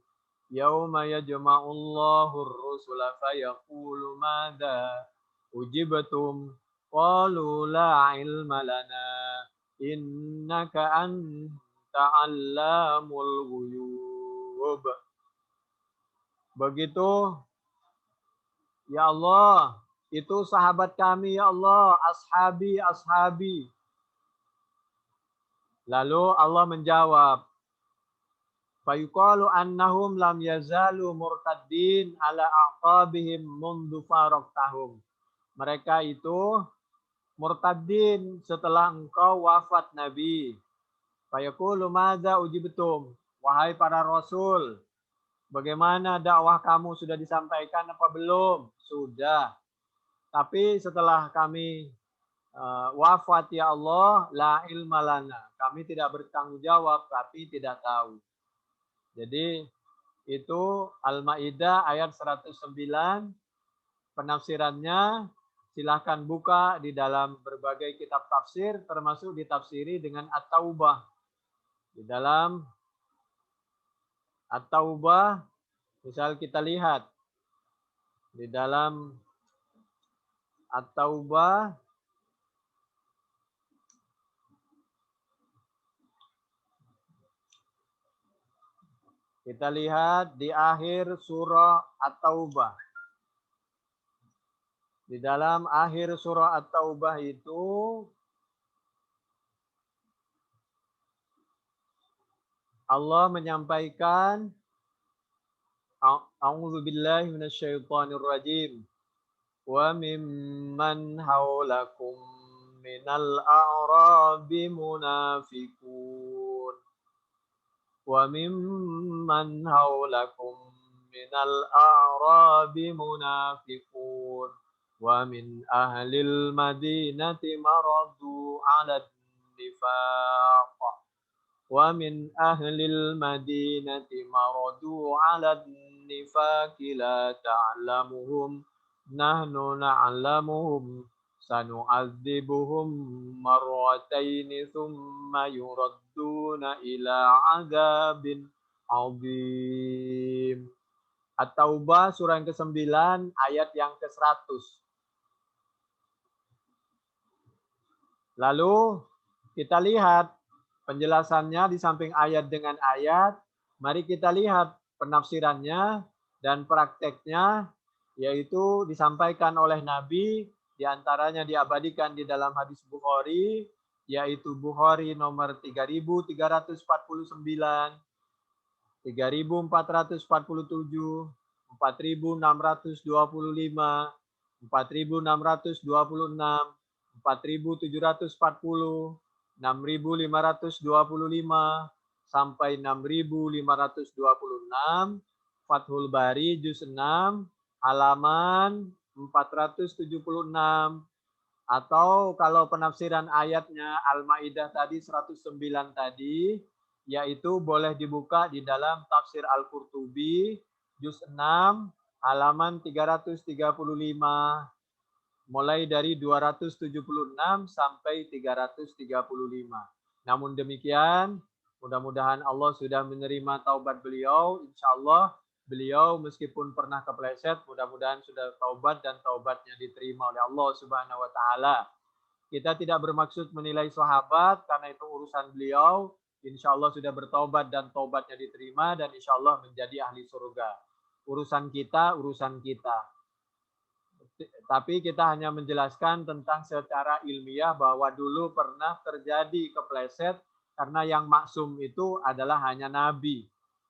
Yauma yajma'ullahu ar-rusula fayaqulu madza ujibtum qalu la ilma lana innaka anta 'allamul ghuyub. Begitu, ya Allah, itu sahabat kami, ya Allah, ashabi, ashabi. Lalu Allah menjawab, fayuqalu annahum lam yazalu murtaddin ala aqabihim mundu faraqtahum. Mereka itu murtaddin setelah engkau wafat Nabi. Fayaqulu madza ujibtum. Wahai para rasul, bagaimana dakwah kamu, sudah disampaikan apa belum? Sudah. Tapi setelah kami wafat ya Allah, la ilma lana. Kami tidak bertanggung jawab, tapi tidak tahu. Jadi itu Al-Maidah ayat 109. Penafsirannya silahkan buka di dalam berbagai kitab tafsir, termasuk ditafsiri dengan At-Taubah. Di dalam At-Taubah, misal kita lihat di dalam At-Taubah kita lihat di akhir surah At-Taubah. Di dalam akhir surah At-Taubah itu Allah menyampaikan, A'udzu billahi minasyaitonir rajim. Wa mimman haulakum minal a'rabi munafiqun. Wa mimman haulakum minal a'rabi munafiqun. Wa min ahlil madinati maradu 'ala nifaq. Wa min ahlil madinati maradu 'ala nifaq la ta'lamuhum nahnu na'lamuhum sanu'adzibuhum marrataini thumma yuradduna ila 'adzabin 'adzim. At-Taubah surah yang ke-9 ayat yang ke-100. Lalu kita lihat penjelasannya di samping ayat dengan ayat. Mari kita lihat penafsirannya dan prakteknya, yaitu disampaikan oleh Nabi, diantaranya diabadikan di dalam hadis Bukhari, yaitu Bukhari nomor 3349, 3447, 4625, 4625, 4626, 4740, 6525, sampai 6526, Fathul Bari juz 6 halaman 476. Atau kalau penafsiran ayatnya Al-Maidah tadi 109 tadi, yaitu boleh dibuka di dalam tafsir Al-Qurtubi juz 6 halaman 335, mulai dari 276 sampai 335. Namun demikian, mudah-mudahan Allah sudah menerima taubat beliau. Insya Allah beliau meskipun pernah kepleset, mudah-mudahan sudah taubat dan taubatnya diterima oleh Allah Subhanahu wa taala. Kita tidak bermaksud menilai sahabat karena itu urusan beliau. Insya Allah sudah bertaubat dan taubatnya diterima dan insya Allah menjadi ahli surga. Urusan kita, urusan kita. Tapi kita hanya menjelaskan tentang secara ilmiah bahwa dulu pernah terjadi kepleset karena yang maksum itu adalah hanya Nabi.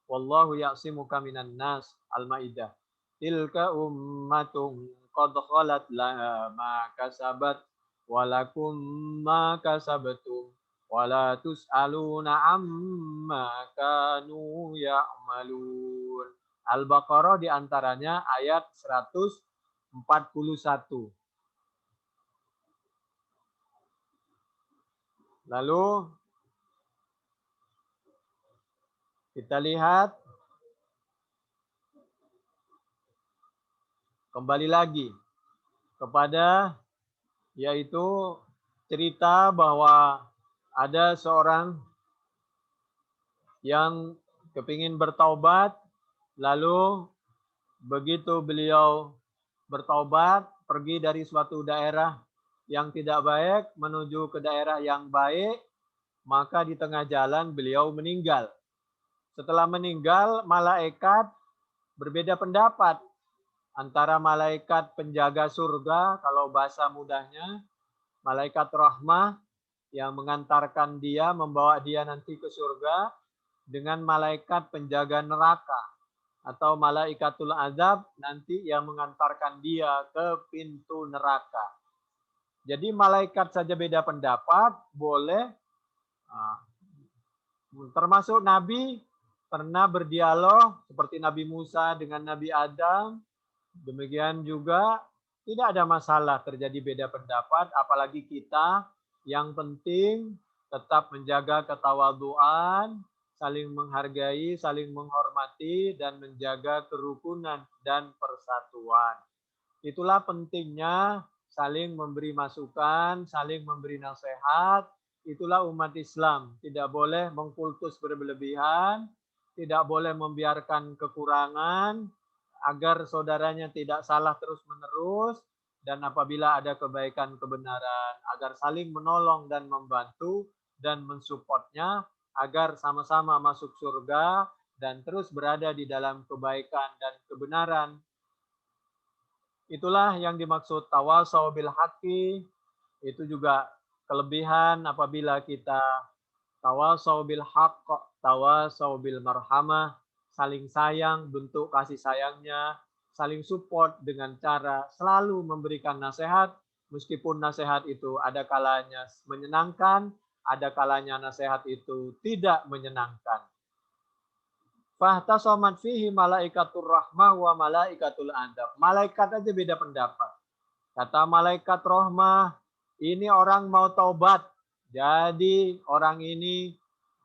Wallahu ya'simuka minan nas. Al-Maidah. Tilka ummatun qad khalat laha ma kasabat walakum ma kasabtum wala tus'aluna amma kanu ya'malun. Al-Baqarah diantaranya ayat 141. Lalu kita lihat kembali lagi kepada yaitu cerita bahwa ada seorang yang kepingin bertaubat, lalu begitu beliau bertaubat, pergi dari suatu daerah yang tidak baik menuju ke daerah yang baik, maka di tengah jalan beliau meninggal. Setelah meninggal, malaikat berbeda pendapat antara malaikat penjaga surga, kalau bahasa mudahnya, malaikat rahmah yang mengantarkan dia, membawa dia nanti ke surga, dengan malaikat penjaga neraka atau malaikatul azab nanti yang mengantarkan dia ke pintu neraka. Jadi malaikat saja beda pendapat, boleh. Termasuk Nabi pernah berdialog seperti Nabi Musa dengan Nabi Adam. Demikian juga tidak ada masalah terjadi beda pendapat, apalagi kita. Yang penting tetap menjaga ketawaduan, saling menghargai, saling menghormati, dan menjaga kerukunan dan persatuan. Itulah pentingnya saling memberi masukan, saling memberi nasihat. Itulah umat Islam. Tidak boleh mengkultus berlebihan, tidak boleh membiarkan kekurangan, agar saudaranya tidak salah terus-menerus, dan apabila ada kebaikan kebenaran, agar saling menolong dan membantu dan mensupportnya, agar sama-sama masuk surga dan terus berada di dalam kebaikan dan kebenaran. Itulah yang dimaksud tawasau bil haqqi. Itu juga kelebihan apabila kita tawasau bil haqq, tawasau bil marhamah, saling sayang, bentuk kasih sayangnya, saling support dengan cara selalu memberikan nasihat, meskipun nasihat itu ada kalanya menyenangkan, ada kalanya nasihat itu tidak menyenangkan. Fahtasamat fihi malaikatur rahmah wa malaikatul adab. Malaikat aja beda pendapat. Kata malaikat rahmah, ini orang mau taubat. Jadi orang ini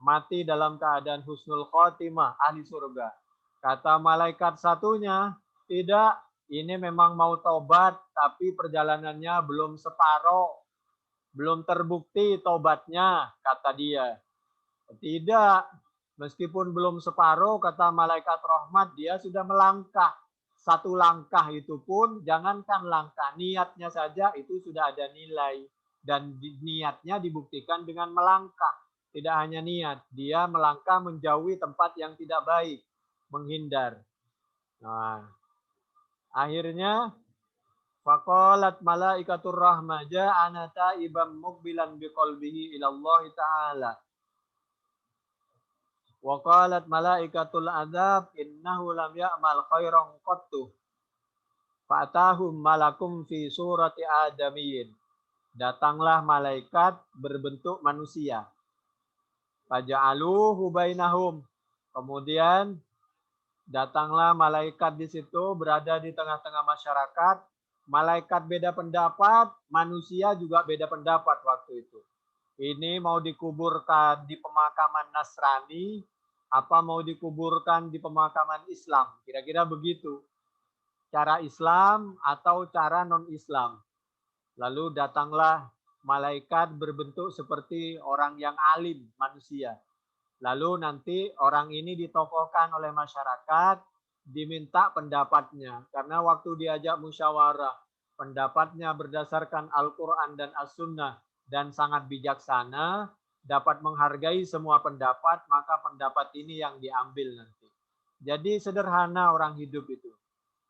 mati dalam keadaan husnul khotimah, ahli surga. Kata malaikat satunya, tidak, ini memang mau taubat, tapi perjalanannya belum separoh. Belum terbukti taubatnya, kata dia. Tidak, meskipun belum separuh, kata malaikat rahmat, dia sudah melangkah. Satu langkah itu pun, jangankan langkah, niatnya saja itu sudah ada nilai. Dan niatnya dibuktikan dengan melangkah. Tidak hanya niat, dia melangkah menjauhi tempat yang tidak baik, menghindar. Nah, akhirnya faqalat malaikatur rahmah ja'ana ta'iban muqbilan biqalbihi ila Allah ta'ala. Wa qalat malaikatul adzab innahu lam ya'mal khairan qattu. Fa'atahum malakum fi surati adamiyyin. Datanglah malaikat berbentuk manusia. Faja'aluhu bainahum. Kemudian datanglah malaikat di situ, berada di tengah-tengah masyarakat. Malaikat beda pendapat, manusia juga beda pendapat waktu itu. Ini mau dikuburkan di pemakaman Nasrani, apa mau dikuburkan di pemakaman Islam? Kira-kira begitu. Cara Islam atau cara non-Islam. Lalu datanglah malaikat berbentuk seperti orang yang alim, manusia. Lalu nanti orang ini ditokohkan oleh masyarakat, diminta pendapatnya. Karena waktu diajak musyawarah, pendapatnya berdasarkan Al-Quran dan As-Sunnah dan sangat bijaksana, dapat menghargai semua pendapat, maka pendapat ini yang diambil nanti. Jadi sederhana orang hidup itu.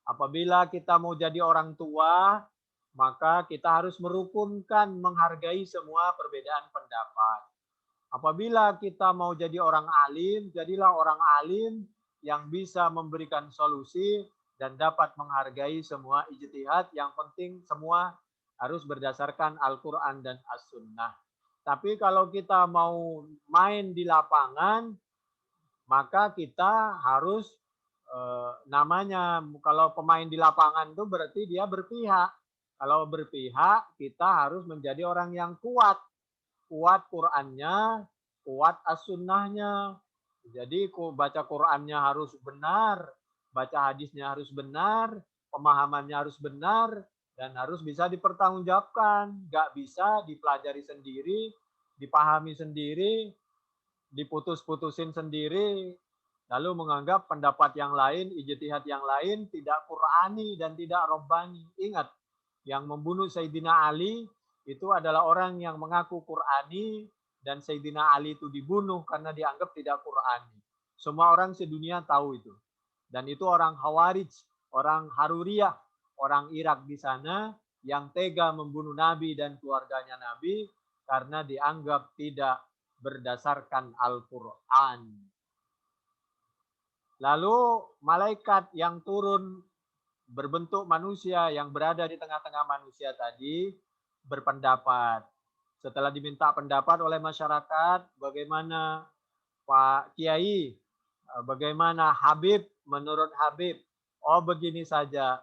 Apabila kita mau jadi orang tua, maka kita harus merukunkan, menghargai semua perbedaan pendapat. Apabila kita mau jadi orang alim, jadilah orang alim yang bisa memberikan solusi dan dapat menghargai semua ijtihad. Yang penting semua harus berdasarkan Al-Quran dan As-Sunnah. Tapi kalau kita mau main di lapangan, maka kita harus namanya, kalau pemain di lapangan itu berarti dia berpihak. Kalau berpihak, kita harus menjadi orang yang kuat. Kuat Qur'annya, kuat as-sunnahnya. Jadi baca Qur'annya harus benar, baca hadisnya harus benar, pemahamannya harus benar, dan harus bisa dipertanggungjawabkan. Nggak bisa dipelajari sendiri, dipahami sendiri, diputus-putusin sendiri, lalu menganggap pendapat yang lain, ijtihad yang lain tidak Qur'ani dan tidak Rabbani. Ingat, yang membunuh Sayyidina Ali itu adalah orang yang mengaku Qur'ani dan Sayyidina Ali itu dibunuh karena dianggap tidak Qur'ani. Semua orang sedunia tahu itu. Dan itu orang Khawarij, orang Haruriyah, orang Irak di sana yang tega membunuh Nabi dan keluarganya Nabi karena dianggap tidak berdasarkan Al-Quran. Lalu malaikat yang turun berbentuk manusia yang berada di tengah-tengah manusia tadi berpendapat. Setelah diminta pendapat oleh masyarakat, bagaimana Pak Kiai, bagaimana Habib, menurut Habib, oh begini saja,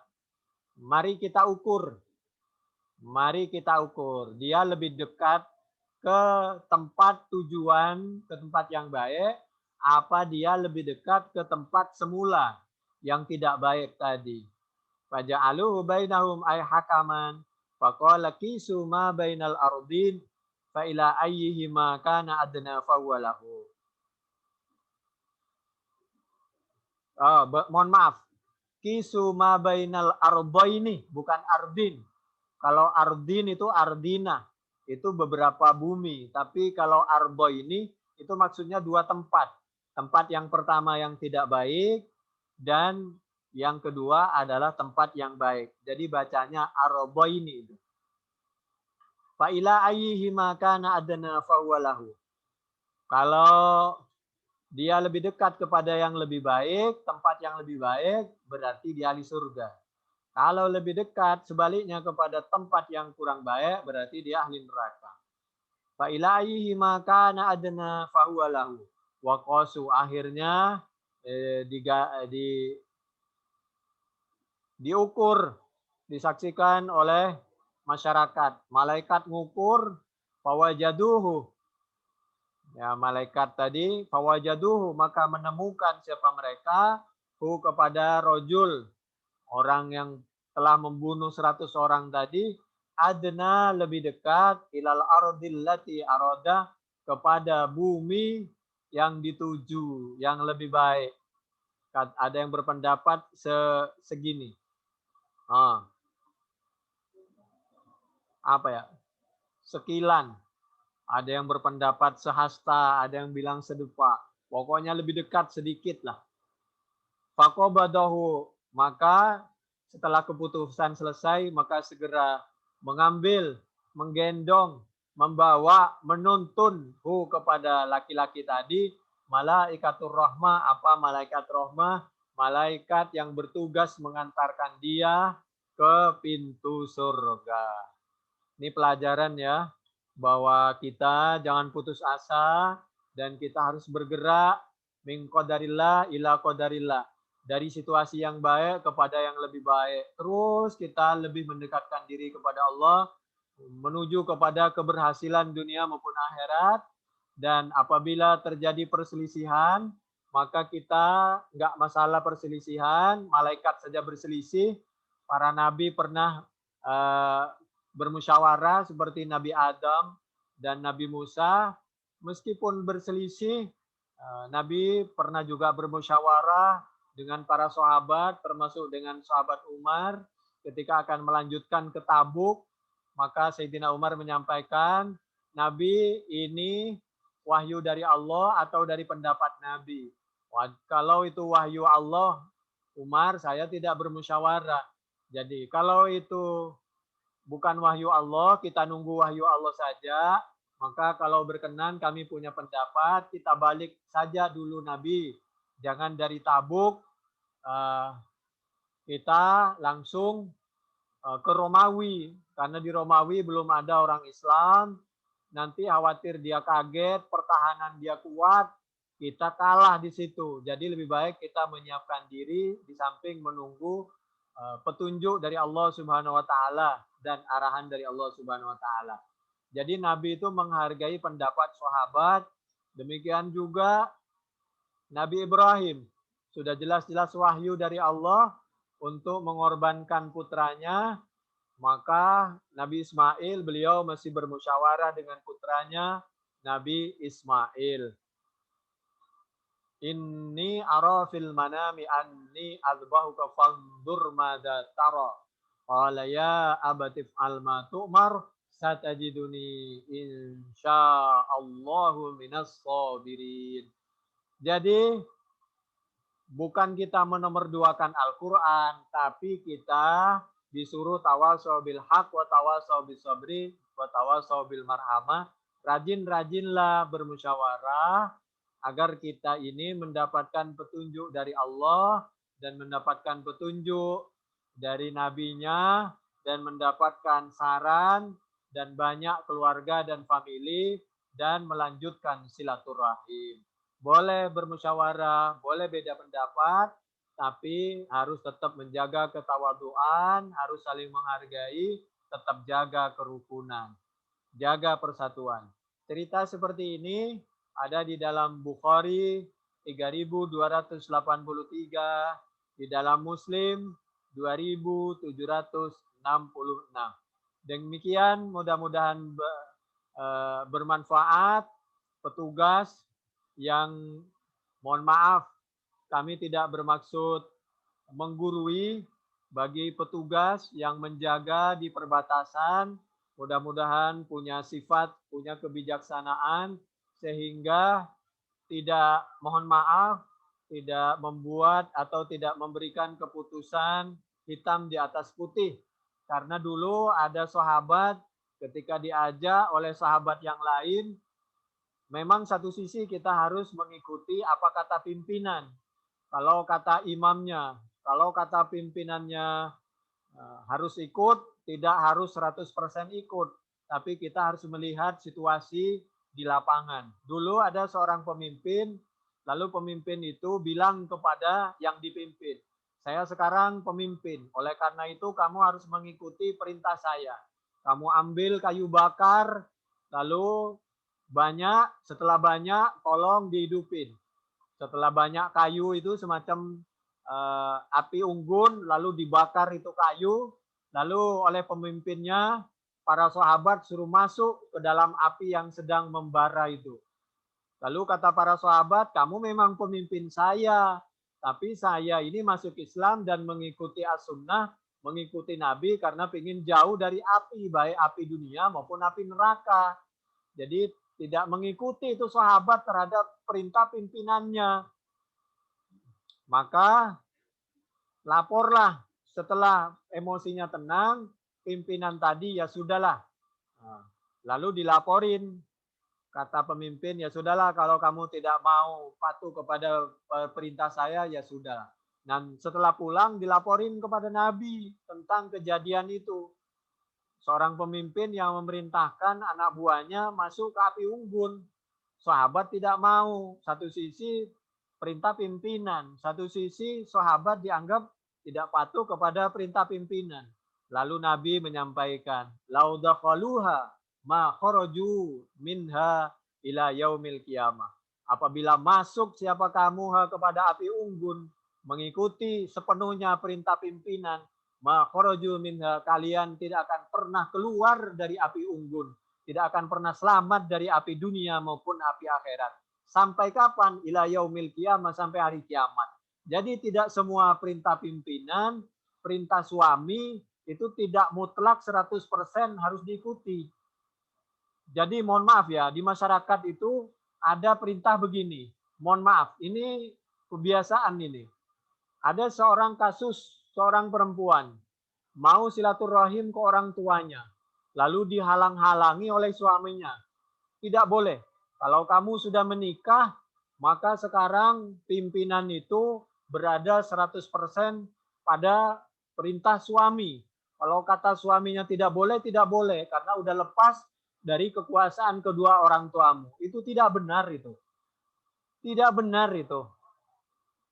mari kita ukur. Mari kita ukur. Dia lebih dekat ke tempat tujuan, ke tempat yang baik, apa dia lebih dekat ke tempat semula yang tidak baik tadi. Faja'aluhu bainahum ay hakaman faqala qisu ma bainal ardin fa ila ayyihima kana adna fawalahu. Mohon maaf. Qisu ma bainal ardaini, bukan ardin. Kalau ardin itu ardina, itu beberapa bumi. Tapi kalau ardo ini itu maksudnya dua tempat. Tempat yang pertama yang tidak baik dan yang kedua adalah tempat yang baik. Jadi bacanya ardo ini. Fa ila ayyihima kana adna fawalahu. Kalau dia lebih dekat kepada yang lebih baik, tempat yang lebih baik, berarti dia ahli surga. Kalau lebih dekat sebaliknya kepada tempat yang kurang baik, berarti dia ahli neraka. Fa ila ayyihima kana adna fahuwalahu. Wa qasu, akhirnya diukur, disaksikan oleh masyarakat. Malaikat ngukur, fawajaduhu. Ya, malaikat tadi, fawajaduhu, maka menemukan siapa mereka, hu kepada rojul, orang yang telah membunuh 100 orang tadi, adna lebih dekat, ilal ardillati aroda, kepada bumi yang dituju, yang lebih baik. Ada yang berpendapat segini. Apa ya? Sekilan. Ada yang berpendapat sehasta, ada yang bilang sedepa. Pokoknya lebih dekat sedikit lah. Faqobadahu, maka setelah keputusan selesai, maka segera mengambil, menggendong, membawa, menuntun kepada laki-laki tadi, malaikatur rahmah. Apa malaikat rahmah? Malaikat yang bertugas mengantarkan dia ke pintu surga. Ini pelajaran ya, bahwa kita jangan putus asa dan kita harus bergerak min qadarillah ila qadarillah, dari situasi yang baik kepada yang lebih baik. Terus kita lebih mendekatkan diri kepada Allah, menuju kepada keberhasilan dunia maupun akhirat. Dan apabila terjadi perselisihan, maka kita nggak masalah perselisihan, malaikat saja berselisih. Para nabi pernah bermusyawarah seperti Nabi Adam dan Nabi Musa. Meskipun berselisih, Nabi pernah juga bermusyawarah dengan para sahabat, termasuk dengan sahabat Umar, ketika akan melanjutkan ke Tabuk. Maka Sayyidina Umar menyampaikan, Nabi ini wahyu dari Allah atau dari pendapat Nabi. Kalau itu wahyu Allah, Umar, saya tidak bermusyawarah. Jadi kalau itu bukan wahyu Allah, kita nunggu wahyu Allah saja. Maka kalau berkenan kami punya pendapat, kita balik saja dulu Nabi. Jangan dari Tabuk, kita langsung ke Romawi. Karena di Romawi belum ada orang Islam. Nanti khawatir dia kaget, pertahanan dia kuat, kita kalah di situ. Jadi lebih baik kita menyiapkan diri di samping menunggu petunjuk dari Allah Subhanahu wa taala dan arahan dari Allah Subhanahu wa taala. Jadi Nabi itu menghargai pendapat sahabat. Demikian juga Nabi Ibrahim. Sudah jelas-jelas wahyu dari Allah untuk mengorbankan putranya. Maka Nabi Ismail, beliau masih bermusyawarah dengan putranya Nabi Ismail. Inni ara fil manami anni azbahuka fanzur madza tara. Qala ya abati f'al ma tu'mar satajiduni insyaallahu minas sabirin. Jadi bukan kita menomorduakan Al-Qur'an, tapi kita disuruh tawasau bil haq wa tawasau bis sabri wa tawasau bil marhamah. Rajin-rajinlah bermusyawarah agar kita ini mendapatkan petunjuk dari Allah dan mendapatkan petunjuk dari nabinya dan mendapatkan saran dan banyak keluarga dan famili dan melanjutkan silaturahim. Boleh bermusyawarah, boleh beda pendapat, tapi harus tetap menjaga ketawaduan, harus saling menghargai, tetap jaga kerukunan, jaga persatuan. Cerita seperti ini ada di dalam Bukhari 3283, di dalam Muslim 2766. Demikian mudah-mudahan bermanfaat. Petugas yang mohon maaf, kami tidak bermaksud menggurui, bagi petugas yang menjaga di perbatasan, mudah-mudahan punya sifat, punya kebijaksanaan, sehingga tidak, mohon maaf, tidak membuat atau tidak memberikan keputusan hitam di atas putih. Karena dulu ada sahabat ketika diajak oleh sahabat yang lain, memang satu sisi kita harus mengikuti apa kata pimpinan. Kalau kata imamnya, kalau kata pimpinannya harus ikut, tidak harus 100% ikut. Tapi kita harus melihat situasi di lapangan. Dulu ada seorang pemimpin, lalu pemimpin itu bilang kepada yang dipimpin, saya sekarang pemimpin, oleh karena itu kamu harus mengikuti perintah saya. Kamu ambil kayu bakar, lalu setelah banyak tolong dihidupin. Setelah banyak kayu itu semacam api unggun, lalu dibakar itu kayu, lalu oleh pemimpinnya para sahabat suruh masuk ke dalam api yang sedang membara itu. Lalu kata para sahabat, kamu memang pemimpin saya, tapi saya ini masuk Islam dan mengikuti as-sunnah, mengikuti Nabi karena ingin jauh dari api, baik api dunia maupun api neraka. Jadi tidak mengikuti itu sahabat terhadap perintah pimpinannya. Maka laporlah setelah emosinya tenang, pimpinan tadi ya sudahlah. Lalu dilaporin, kata pemimpin, ya sudahlah kalau kamu tidak mau patuh kepada perintah saya, ya sudah. Dan setelah pulang dilaporin kepada Nabi tentang kejadian itu. Seorang pemimpin yang memerintahkan anak buahnya masuk ke api unggun. sahabat tidak mau. Satu sisi perintah pimpinan, satu sisi sahabat dianggap tidak patuh kepada perintah pimpinan. Lalu Nabi menyampaikan, "Lau dakhaluha ma kharaju minha ila yaumil qiyamah." Apabila masuk siapa kamu kepada api unggun, mengikuti sepenuhnya perintah pimpinan, ma kharaju minha, kalian tidak akan pernah keluar dari api unggun, tidak akan pernah selamat dari api dunia maupun api akhirat. Sampai kapan? Ila yaumil qiyamah, sampai hari kiamat. Jadi tidak semua perintah pimpinan, perintah suami itu tidak mutlak 100% harus diikuti. Jadi mohon maaf ya, di masyarakat itu ada perintah begini. Mohon maaf, ini kebiasaan ini. Ada seorang kasus, seorang perempuan mau silaturahim ke orang tuanya, lalu dihalang-halangi oleh suaminya. Tidak boleh. Kalau kamu sudah menikah, maka sekarang pimpinan itu berada 100% pada perintah suami. Kalau kata suaminya tidak boleh, tidak boleh. Karena udah lepas dari kekuasaan kedua orang tuamu. Itu tidak benar itu. Tidak benar itu.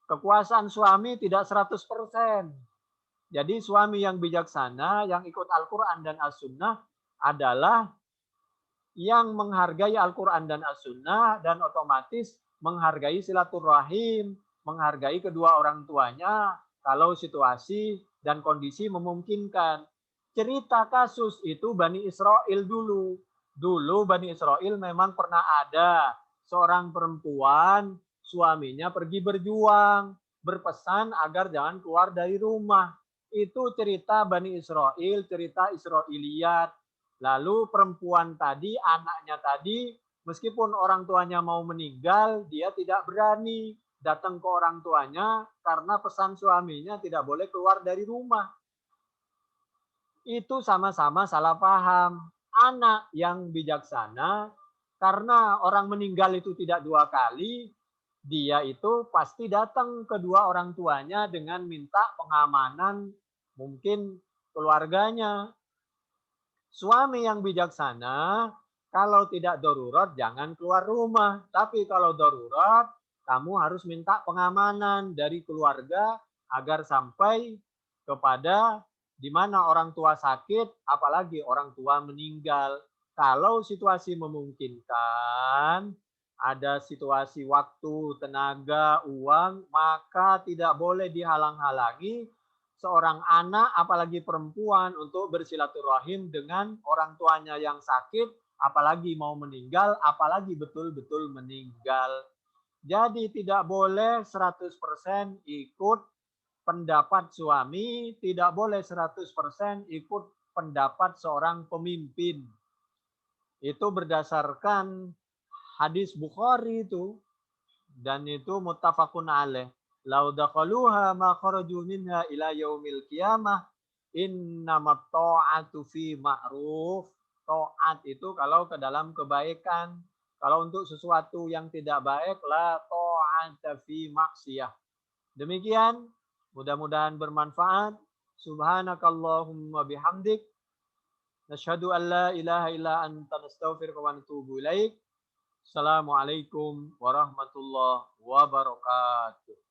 Kekuasaan suami tidak 100%. Jadi suami yang bijaksana, yang ikut Al-Quran dan As-Sunnah adalah yang menghargai Al-Quran dan As-Sunnah dan otomatis menghargai silaturahim, menghargai kedua orang tuanya kalau situasi dan kondisi memungkinkan. Cerita kasus itu Bani Israel dulu. Dulu Bani Israel memang pernah ada seorang perempuan, suaminya pergi berjuang, berpesan agar jangan keluar dari rumah. Itu cerita Bani Israel, cerita Israiliyat. Lalu perempuan tadi, anaknya tadi, meskipun orang tuanya mau meninggal, dia tidak berani datang ke orang tuanya karena pesan suaminya tidak boleh keluar dari rumah. Itu sama-sama salah paham. Anak yang bijaksana, karena orang meninggal itu tidak dua kali, dia itu pasti datang ke kedua orang tuanya dengan minta pengamanan mungkin keluarganya. Suami yang bijaksana, kalau tidak darurat jangan keluar rumah. Tapi kalau darurat, kamu harus minta pengamanan dari keluarga agar sampai kepada di mana orang tua sakit, apalagi orang tua meninggal. Kalau situasi memungkinkan, ada situasi waktu, tenaga, uang, maka tidak boleh dihalang-halangi seorang anak, apalagi perempuan, untuk bersilaturahim dengan orang tuanya yang sakit, apalagi mau meninggal, apalagi betul-betul meninggal. Jadi tidak boleh 100% ikut pendapat suami, tidak boleh 100% ikut pendapat seorang pemimpin. Itu berdasarkan hadis Bukhari itu, dan itu muttafaqun alaih. Lau dakhaluha ma kharaju minha ila yaumil qiyamah innamat ta'atu fi ma'ruf. Taat itu kalau ke dalam kebaikan. Kalau untuk sesuatu yang tidak baik, la ta'ata fi maksiyah. Demikian, mudah-mudahan bermanfaat. Subhanakallahumma bihamdik. Nashhadu an la ilaha illa anta nastaghfiruka wa natubu ilaik. Assalamualaikum warahmatullahi wabarakatuh.